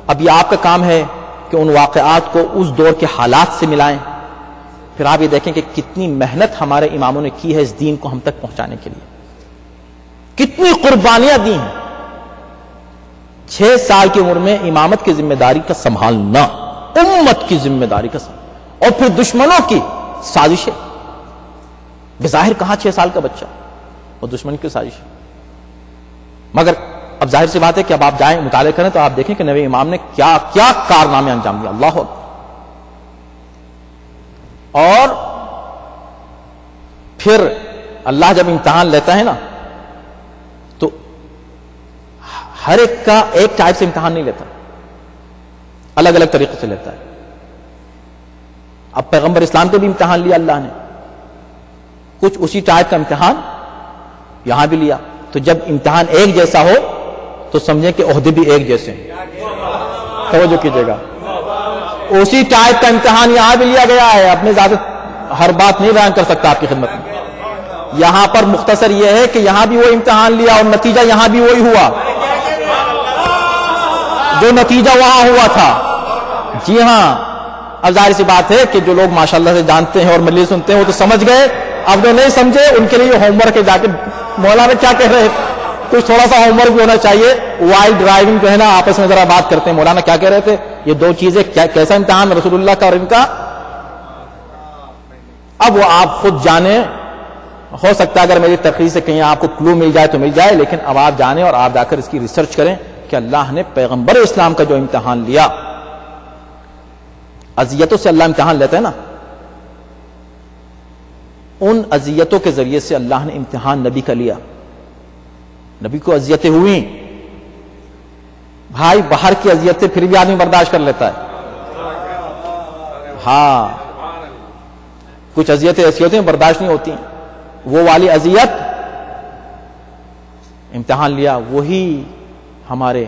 اب یہ آپ کا کام ہے کہ ان واقعات کو اس دور کے حالات سے ملائیں. پھر آپ یہ دیکھیں کہ کتنی محنت ہمارے اماموں نے کی ہے اس دین کو ہم تک پہنچانے کے لیے، کتنی قربانیاں دی ہیں. 6 سال کی عمر میں امامت کی ذمہ داری کا سنبھالنا، امت کی ذمہ داری کا سنبھالنا، اور پھر دشمنوں کی سازشیں. بظاہر کہاں 6 سال کا بچہ، اور دشمن کی سازش. مگر اب ظاہر سی بات ہے کہ اب آپ جائیں مطالعہ کریں تو آپ دیکھیں کہ نبی امام نے کیا کیا کارنامے انجام دیا. اللہ اکبر. اور پھر اللہ جب امتحان لیتا ہے نا تو ہر ایک کا ایک ٹائپ سے امتحان نہیں لیتا، الگ الگ طریقے سے لیتا ہے. اب پیغمبر اسلام کو بھی امتحان لیا اللہ نے، کچھ اسی ٹائپ کا امتحان یہاں بھی لیا. تو جب امتحان ایک جیسا ہو تو سمجھیں کہ عہدے بھی ایک جیسے ہیں. توجہ کیجیے گا، اسی ٹائپ کا امتحان یہاں بھی لیا گیا ہے. اپنے ذات ہر بات نہیں بیان کر سکتا آپ کی خدمت میں. یہاں پر مختصر یہ ہے کہ یہاں بھی وہ امتحان لیا اور نتیجہ یہاں بھی وہی ہوا جو نتیجہ وہاں ہوا تھا. جی ہاں، اب ظاہر سی بات ہے کہ جو لوگ ماشاءاللہ سے جانتے ہیں اور مجلس سنتے ہیں وہ تو سمجھ گئے. اب جو نہیں سمجھے ان کے لیے ہوم ورک ہے، جا کے مولانا کیا کہہ رہے، کچھ تھوڑا سا ہوم ورک بھی ہونا چاہیے. وائل ڈرائیونگ جو ہے نا آپس میں ذرا بات کرتے ہیں، مولانا کیا کہہ رہے تھے، یہ 2 چیزیں کیسا امتحان رسول اللہ کا اور ان کا. اب وہ آپ خود جانیں. ہو سکتا ہے اگر میری تقریر سے کہیں آپ کو کلو مل جائے تو مل جائے، لیکن اب آپ جانیں اور آپ جا کر اس کی ریسرچ کریں کہ اللہ نے پیغمبر اسلام کا جو امتحان لیا، اذیتوں سے اللہ امتحان لیتا ہے نا، ان اذیتوں کے ذریعے سے اللہ نے امتحان نبی کا لیا. نبی کو اذیتیں ہوئیں بھائی، باہر کی اذیتیں پھر بھی آدمی برداشت کر لیتا ہے. ہاں کچھ اذیتیں ایسی ہوتی ہیں برداشت نہیں ہوتی ہیں. وہ والی اذیت امتحان لیا، وہی ہمارے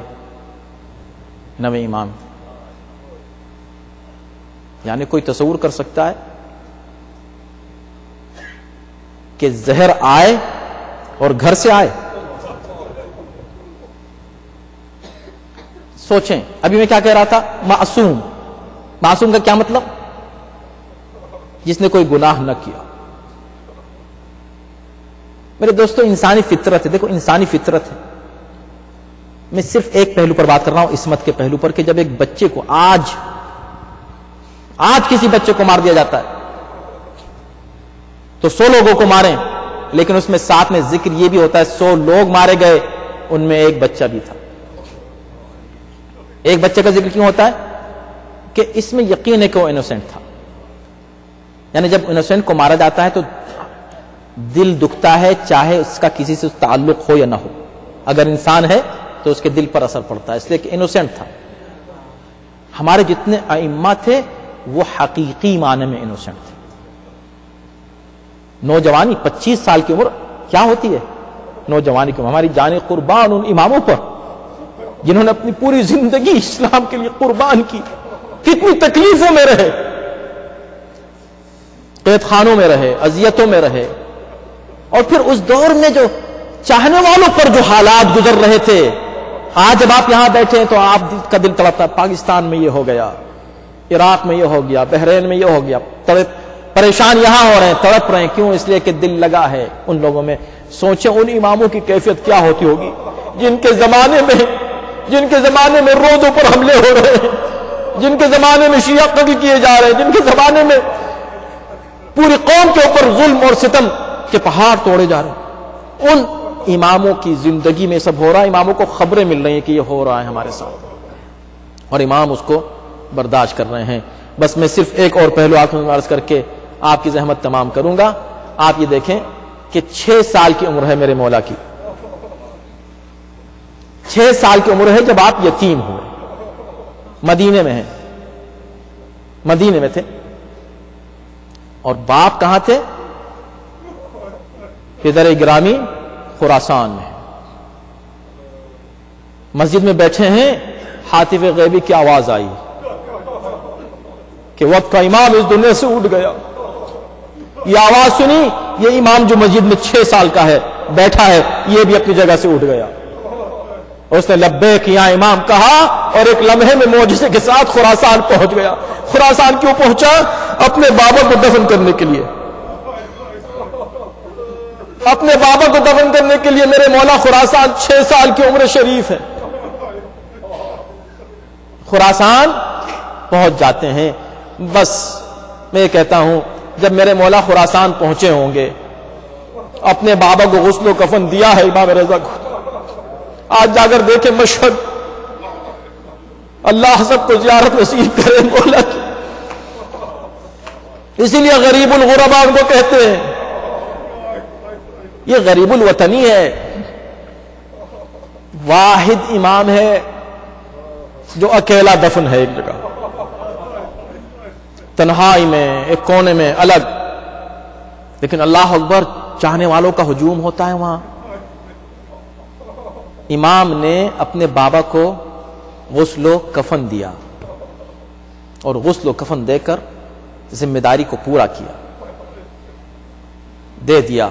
نویں امام. یعنی کوئی تصور کر سکتا ہے کہ زہر آئے اور گھر سے آئے؟ سوچیں. ابھی میں کیا کہہ رہا تھا؟ معصوم. معصوم کا کیا مطلب؟ جس نے کوئی گناہ نہ کیا. میرے دوستو انسانی فطرت ہے، دیکھو انسانی فطرت ہے. میں صرف ایک پہلو پر بات کر رہا ہوں، عصمت کے پہلو پر، کہ جب ایک بچے کو آج کسی بچے کو مار دیا جاتا ہے تو 100 لوگوں کو ماریں، لیکن اس میں ساتھ میں ذکر یہ بھی ہوتا ہے 100 لوگ مارے گئے، ان میں ایک بچہ بھی تھا. ایک بچے کا ذکر کیوں ہوتا ہے؟ کہ اس میں یقین ہے کہ وہ انوسینٹ تھا. یعنی جب انوسینٹ کو مارا جاتا ہے تو دل دکھتا ہے، چاہے اس کا کسی سے تعلق ہو یا نہ ہو. اگر انسان ہے تو اس کے دل پر اثر پڑتا ہے، اس لیے کہ انوسینٹ تھا. ہمارے جتنے ائمہ تھے وہ حقیقی معنی میں انوسینٹ تھے. نوجوانی 25 سال کی عمر کیا ہوتی ہے؟ نوجوانی کی عمر. ہماری جانیں قربان ان اماموں پر جنہوں نے اپنی پوری زندگی اسلام کے لیے قربان کی. کتنی تکلیفوں میں رہے، قید خانوں میں رہے، اذیتوں میں رہے، اور پھر اس دور میں جو چاہنے والوں پر جو حالات گزر رہے تھے. آج جب آپ یہاں بیٹھے ہیں تو آپ کا دل تڑپتا ہے، پاکستان میں یہ ہو گیا، عراق میں یہ ہو گیا، بحرین میں یہ ہو گیا. پریشان یہاں ہو رہے ہیں، تڑپ رہے ہیں. کیوں؟ اس لیے کہ دل لگا ہے ان لوگوں میں. سوچیں ان اماموں کی کیفیت کیا ہوتی ہوگی جن کے زمانے میں روزوں پر حملے ہو رہے ہیں، جن کے زمانے میں شیعہ قتل کیے جا رہے ہیں، جن کے زمانے میں پوری قوم کے اوپر ظلم اور ستم کے پہاڑ توڑے جا رہے ہیں. ان اماموں کی زندگی میں سب ہو رہا ہے. اماموں کو خبریں مل رہی ہیں کہ یہ ہو رہا ہے ہمارے ساتھ، اور امام اس کو برداشت کر رہے ہیں. بس میں صرف ایک اور پہلو آپ کو عرض کر کے آپ کی زحمت تمام کروں گا. آپ یہ دیکھیں کہ 6 سال کی عمر ہے میرے مولا کی. 6 سال کی عمر ہے جب آپ یتیم ہوئے. مدینے میں ہیں، مدینے میں تھے، اور باپ کہاں تھے؟ پدر گرامی خراسان میں. مسجد میں بیٹھے ہیں، حاطف غیبی کی آواز آئی کہ وقت کا امام اس دنیا سے اٹھ گیا. یہ آواز سنی، یہ امام جو مسجد میں 6 سال کا ہے بیٹھا ہے، یہ بھی اپنی جگہ سے اٹھ گیا. اس نے لبیک یا امام کہا، اور ایک لمحے میں معجزے کے ساتھ خراسان پہنچ گیا. خراسان کیوں پہنچا؟ اپنے بابا کو دفن کرنے کے لیے. اپنے بابا کو دفن کرنے کے لیے میرے مولا خراسان 6 سال کی عمر شریف ہے. خراسان پہنچ جاتے ہیں. بس میں یہ کہتا ہوں جب میرے مولا خراسان پہنچے ہوں گے، اپنے بابا کو غسل و کفن دیا ہے امام رضا کو. آج جا کر دیکھیں مشہد. اللہ سب کو زیارت نصیب کرے مولا کی. اسی لیے غریب الغرباء ان کو کہتے ہیں. یہ غریب الوطنی ہے. واحد امام ہے جو اکیلا دفن ہے ایک جگہ، تنہائی میں، ایک کونے میں الگ. لیکن اللہ اکبر، چاہنے والوں کا ہجوم ہوتا ہے وہاں. امام نے اپنے بابا کو غسل و کفن دیا، اور غسل و کفن دے کر ذمہ داری کو پورا کیا، دے دیا.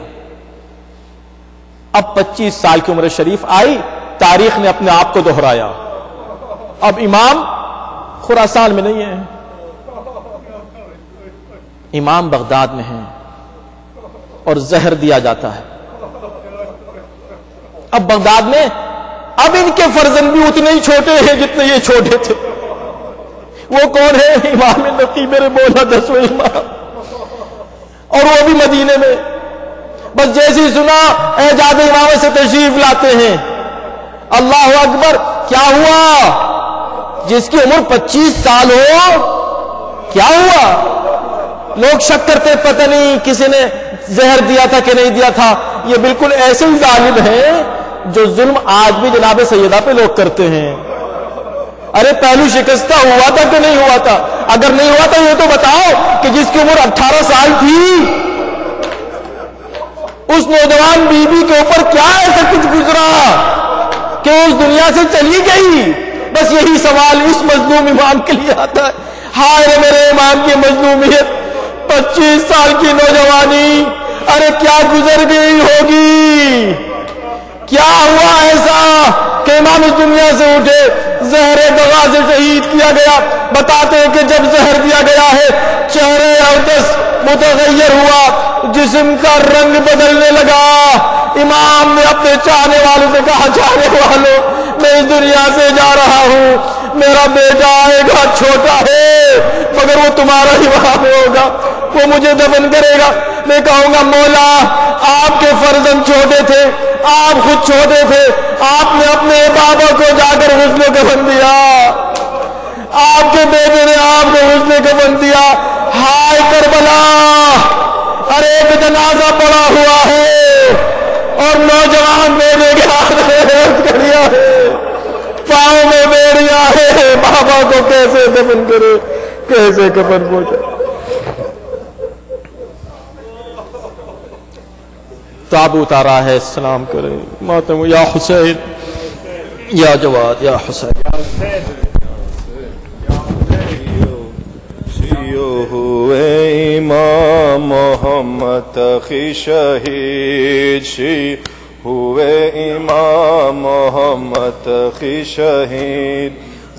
اب 25 سال کی عمر شریف آئی، تاریخ نے اپنے آپ کو دہرایا. اب امام خراسان میں نہیں ہے، امام بغداد میں ہیں، اور زہر دیا جاتا ہے. اب بغداد میں اب ان کے فرزند بھی اتنے ہی چھوٹے ہیں جتنے یہ چھوٹے تھے. وہ کون ہے؟ امام نقی میرے مولا 10ویں امام، اور وہ بھی مدینے میں. بس جیسی سنا اعجاز امامت سے تشریف لاتے ہیں. اللہ اکبر، کیا ہوا؟ جس کی عمر 25 سال ہو، کیا ہوا؟ لوگ شک کرتے پتہ نہیں کسی نے زہر دیا تھا کہ نہیں دیا تھا. یہ بالکل ایسے ہی ظالم ہیں جو ظلم آج بھی جناب سیدہ پہ لوگ کرتے ہیں. ارے پہلو شکستہ ہوا تھا کہ نہیں ہوا تھا؟ اگر نہیں ہوا تھا یہ تو بتاؤ کہ جس کی عمر 18 سال تھی اس نوجوان بی بی کے اوپر کیا ایسا کچھ گزرا کہ اس دنیا سے چلی گئی؟ بس یہی سوال اس مظلوم امام کے لیے آتا ہے. ہائے میرے امام کی مظلومیت، 25 سال کی نوجوانی، ارے کیا گزر گئی ہوگی؟ کیا ہوا ایسا کہ امام اس دنیا سے اٹھے؟ زہر دغا سے شہید کیا گیا. بتاتے ہیں کہ جب زہر دیا گیا ہے چہرے اقدس متغیر ہوا، جسم کا رنگ بدلنے لگا. امام نے اپنے چاہنے والوں سے کہا چاہنے والوں میں اس دنیا سے جا رہا ہوں، میرا بیٹا آئے گا، چھوٹا ہے مگر وہ تمہارا ہی وہاں ہوگا، وہ مجھے دفن کرے گا. میں کہوں گا مولا آپ کے فرزند چھوٹے تھے، آپ خود چھوٹے تھے، آپ نے اپنے بابا کو جا کر غسل کفن دیا، آپ کے بیٹے نے آپ کو غسل کفن دیا. ہائے کربلا، ارے ایک جنازہ پڑا ہوا ہے اور نوجوان بیٹے کے ہاتھ میں کڑیا ہے، پاؤں میں بیڑیا ہے، بابا کو کیسے دفن کرے، کیسے کفن پہنچے؟ تابوت آ رہا ہے، سلام کریں ماتم یا حسین یا جواد یا حسین. ہوئے امام محمد تقی شہید، شی ہوئے امام محمد تقی شہید،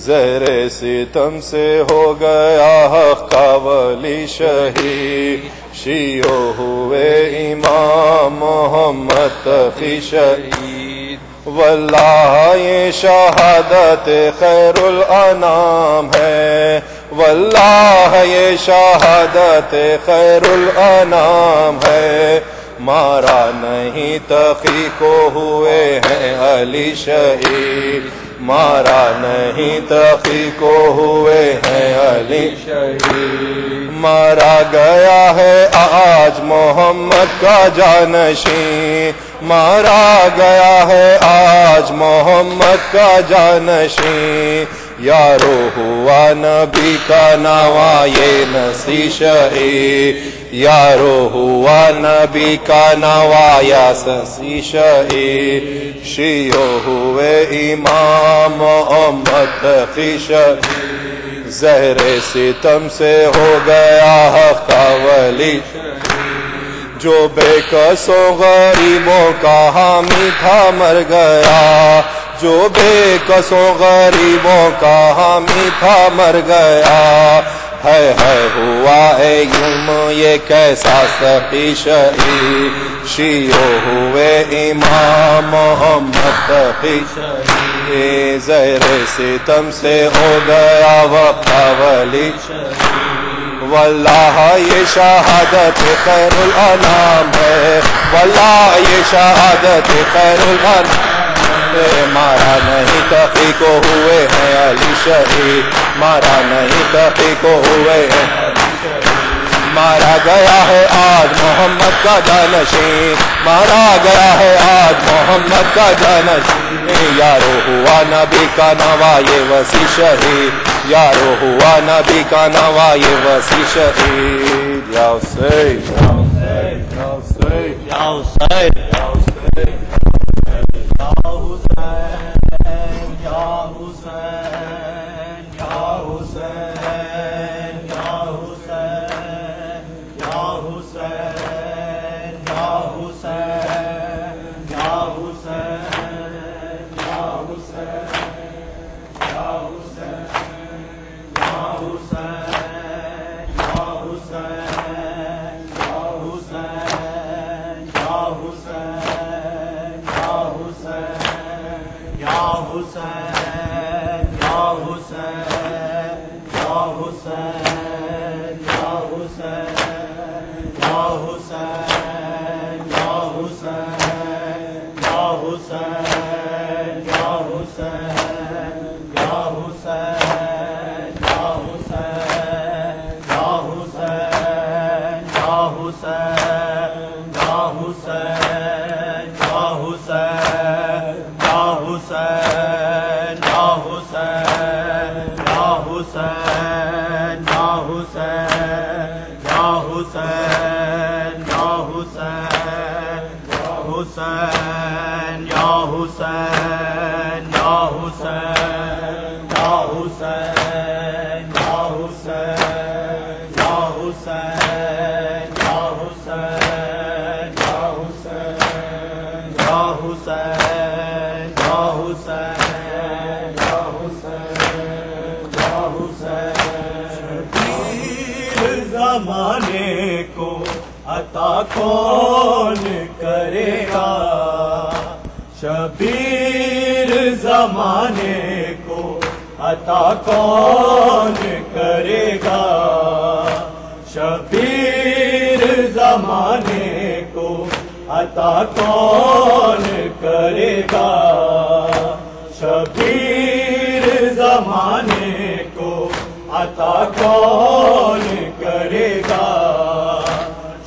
زہر ستم سے ہو گیا حق کا ولی شہید. شیعو ہوئے امام محمد تقی شہید، واللہ یہ شہادت خیر الانام ہے، واللہ یہ شہادت خیر الانام ہے. مارا نہیں تقی کو ہوئے ہیں علی شہید، مارا نہیں تقی کو ہوئے ہیں علی شہید. مارا گیا ہے آج محمد کا جانشین، مارا گیا ہے آج محمد کا جانشین. یارو ہوا نبی کا نواں یہ نسی شہید، یارو ہوا نبی کا نواں یا سسی شہید. شیعو ہوئے امام محمد تقی شہید، زہر ستم سے ہو گیا حق کا ولی. جو بے کسوں غریبوں کا حامی تھا مر گیا، جو بے کسوں غریبوں کا حامی تھا مر گیا. ہے ہوا اے یوم یہ کیسا سخی شہید. شیعو ہوئے امام محمد تقی شہید، زہر ستم سے ہو گیا وقت ولی. واللہ یہ شہادت خیر الانام ہے، واللہ یہ شہادت خیر الانام. مارا نہیں تقی کو ہوئے ہیں علی شہید، مارا نہیں تقی کو ہوئے ہیں. مارا گیا ہے آج محمد کا جانشین، مارا گیا ہے آج محمد کا جانشین. یارو ہوا نبی کا نواں یہ وسیع شہید، یارو ہوا نبی کا نواں یہ وسیع شہید. یا حسین یا حسین یا حسین یا حسین یا حسین حسین یا حسین یا حسین یا حسین یا حسین یا حسین یا حسین یا حسین یا حسین یا حسین پیر زمانے کو عطا کون کرے گا شبیر زمانے کو عطا کون کرے گا شبیر زمانے کو عطا کون کرے گا شبیر زمانے کو عطا کون کرے گا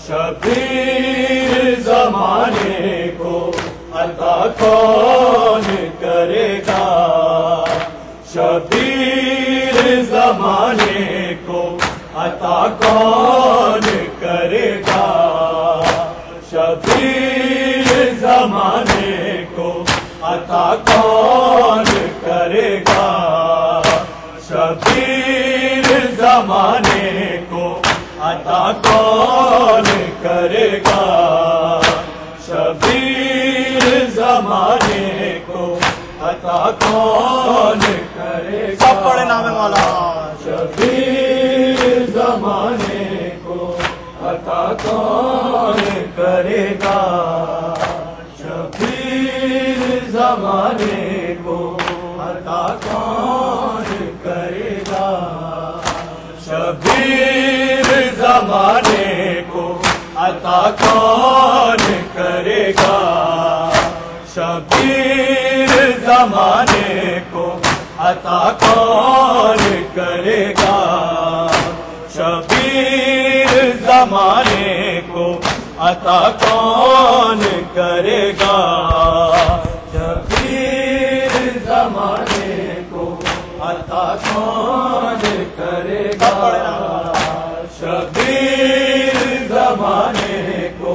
شبیر زمانے کو عطا کون کرے گا شبیر زمانے کو عطا کون کرے گا شبیر زمانے کو عطا کون کرے گا شبیر زمانے کو عطا کون کرے گا شبیر زمانے کو عطا کون کرے گا سب پڑھے نام والا شبیر زمانے کو عطا کون کرے گا شبیر زمانے کو عطا کون کرے گا شبیر زمانے کو عطا کون کرے گا شبیر زمانے کو عطا کون کرے گا شبیر زمانے کو عطا کون کرے گا شبیر زمانے کو عطا کون کرے گا شبیر زمانے کو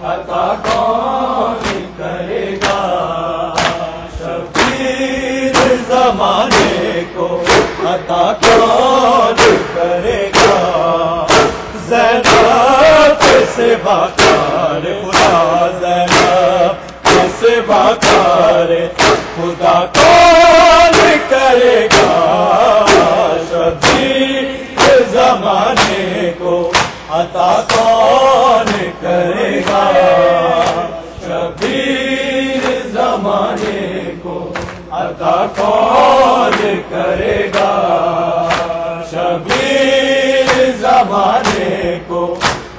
عطا کون کرے گا شبیر زمانے کو عطا کون کرے گا زینب سے باکار خدا زینب سے باکار خدا کون کرے گا شبیر زمانے کو عطا کون کرے گا شبیر زمانے کو عطا کون کرے گا شبیر زمانے کو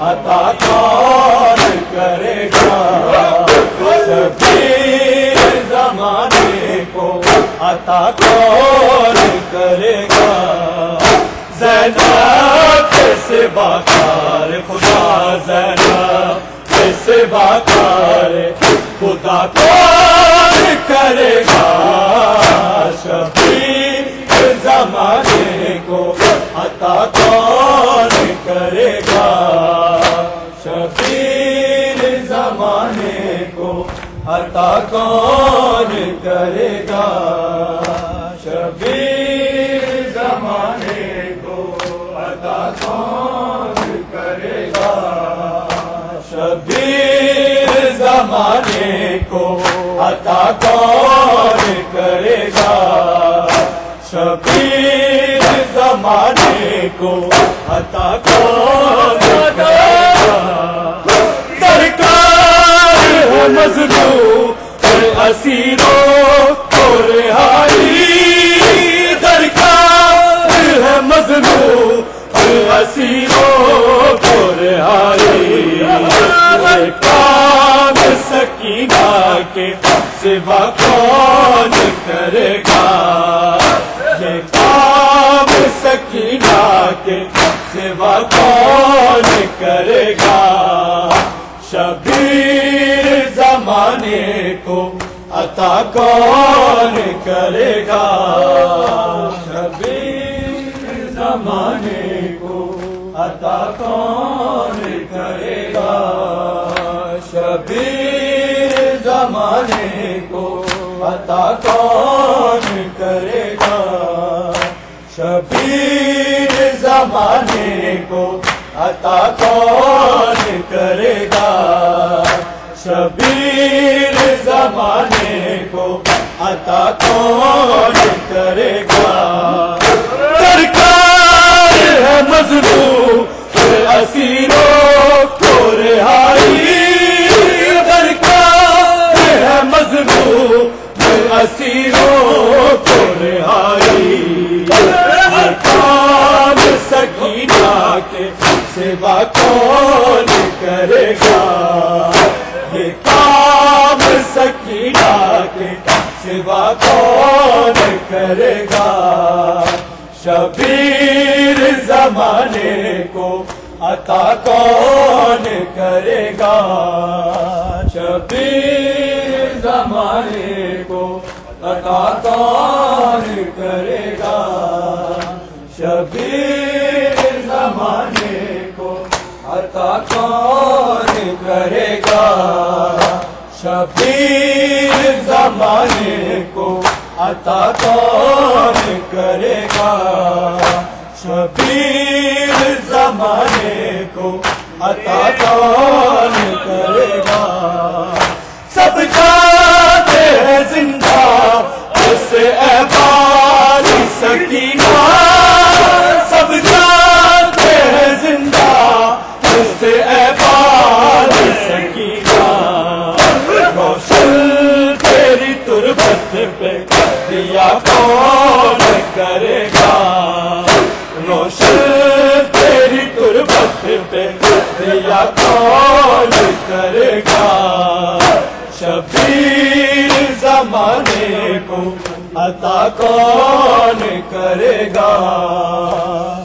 عطا کون کرے گا شبیر زمانے کو عطا کون کرے گا زینب سے باکار خدا زینب سے باکار خدا کون کرے گا شبیر زمانے کو عطا کون کرے گا شبیر زمانے کو عطا کون کرے گا شبیر زمانے کو عطا کون کرے گا شبیر زمانے کو عطا کون کرے گا شبیر زمانے کو عطا کون کرے گا درکار ہے مظلوم اسیروں کو رہائی درکار ہے مظلوم اسیروں کو رہائی کام سکینہ کے سوا کون کرے گا یہ کام سکینہ کے سوا کون کرے گا شبیر زمانے کو عطا کون کرے گا شبیر زمانے کو عطا کون کرے گا شبیر زمانے کو عطا کون کون کرے گا؟ شبیر زمانے کو عطا کون کرے گا؟ شبیر زمانے کو عطا کون کرے گا؟ درکار ہے مظلوم اسیروں کو رہائی، درکار ہے مظلوم اسیروں کو رہائی، یہ کام سکینہ کے سوا کون کرے گا؟ یہ کام سکینہ کے سوا کون کرے گا؟ شبیر زمانے کو عطا کون کرے گا؟ شبیر زمانے کو عطا کون کرے گا؟ شبیر زمانے کو عطا کون کرے گا؟ شبیر زمانے کو عطا کون کرے گا؟ شبیر زمانے کو عطا کون کرے گا؟ سب جاتے ہیں زندہ اس احباب سکینہ، سب جاتے ہیں زندہ اس احباب سکینہ، روشن تیری تربت پہ دیا کون کرے گا؟ روشن تیری تربت پہ دیا کون کرے گا؟ شبیر زمانے کو عطا کون کرے گا؟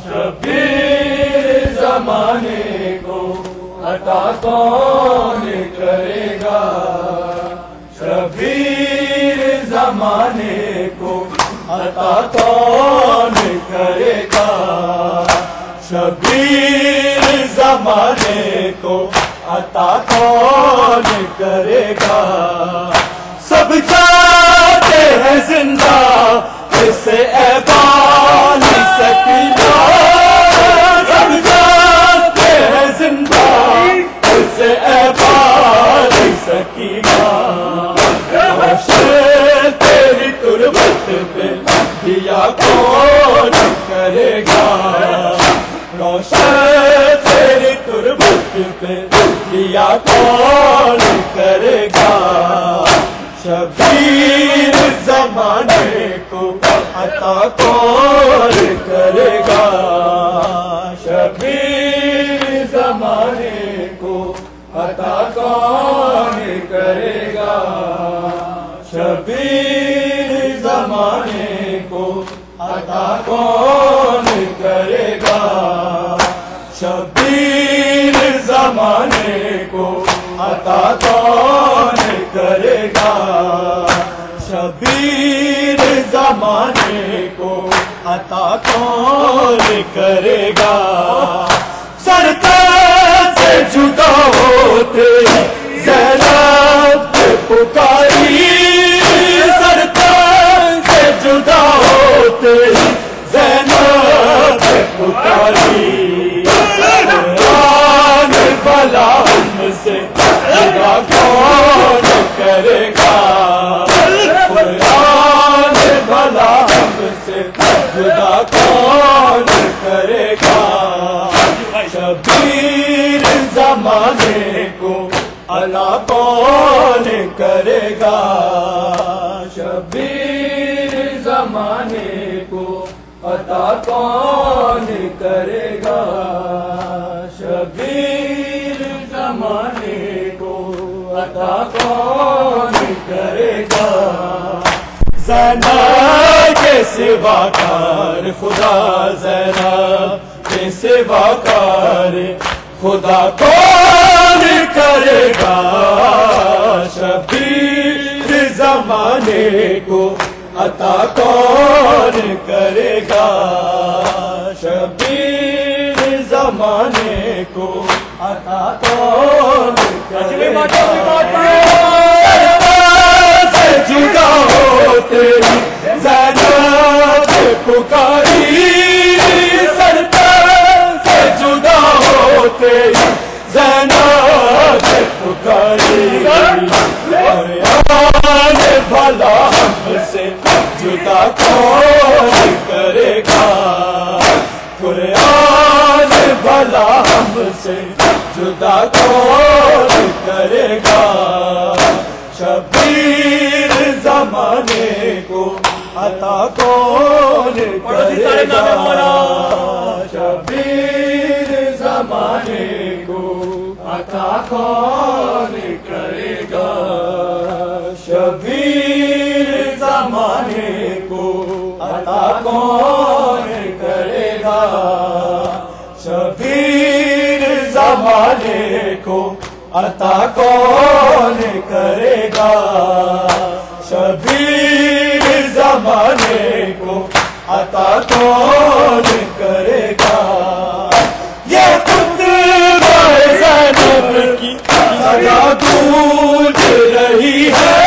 شبیر زمانے کو عطا کون کرے گا؟ شبیر زمانے کو عطا کون کرے گا؟ شبیر زمانے کو عطا کون کرے گا؟ سب چاہتے ہیں زندہ اس احباب سکینہ، سب چاہتے ہیں زندہ اس احباب سکینہ، روشن تیری تربت پہ دیا کون کرے گا؟ روشن تیری تربت پہ دیا کون کرے گا؟ شبیر زمانے کو عطا کون کرے گا؟ شبیر زمانے کو عطا کون کرے گا؟ شبیر زمانے کو عطا کون کرے گا؟ شبیر زمانے کو عطا کون کرے گا؟ شبیر زمانے کو عطا کون کرے گا؟ سرکار سے جدا ہوتے زینب پکاری، سرکار سے جدا ہوتے زینب پکاری، قرآن بھلا ہم سے جدا کون کرے گا؟ قرآن بھلا ہم سے جدا کون کرے گا؟ شبیر زمانے کو عطا کون کرے گا؟ شبیر زمانے کو عطا کون کرے گا؟ شبیر زمانے کو عطا کون کرے گا؟ زینب کے سوا کار خدا، زینب کے سوا کار خدا کون کرے گا؟ شبیر زمانے کو عطا کون کرے گا؟ شبیر زمانے کو عطا کون کرے گا؟ سے جدا ہوتے پکاری سرکار سے جدا ہوتے زینب پکاری اور آنے بھلا ہم سے جدا کون کرے گا قرآن بھلا ہم سے جدا کون کرے گا شبیر زمانے کو عطا کون کرے گا شبیر زمانے کو عطا کون کرے گا شبیر زمانے کو عطا کون کرے گا شبیر زمانے کو عطا کون کرے گا شبیر زمانے کو عطا کون کرے گا یہ خطبہ زینب کی صدا گونج رہی ہے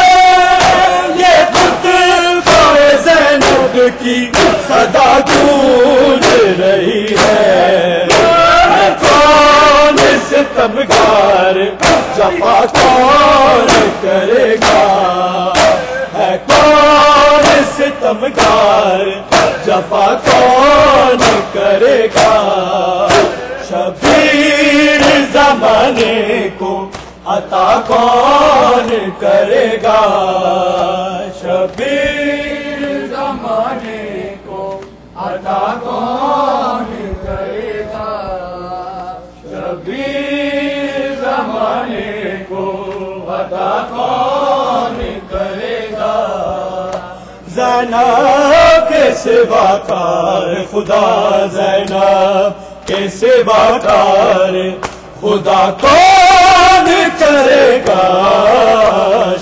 یہ خطبہ زینب کی صدا گونج رہی ہے کون ستمگار جفا کون کرے گا ہے کون ستمگار جفا کون کرے گا شبیر زمانے کو عطا کون کرے گا شبیر زمانے کو عطا کون کرے گا شبیر زمانے کو عطا کون کرے گا زینب کے سوا کار خدا زینب کے سوا کار خدا کون کرے گا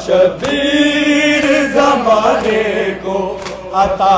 شبیر زمانے کو عطا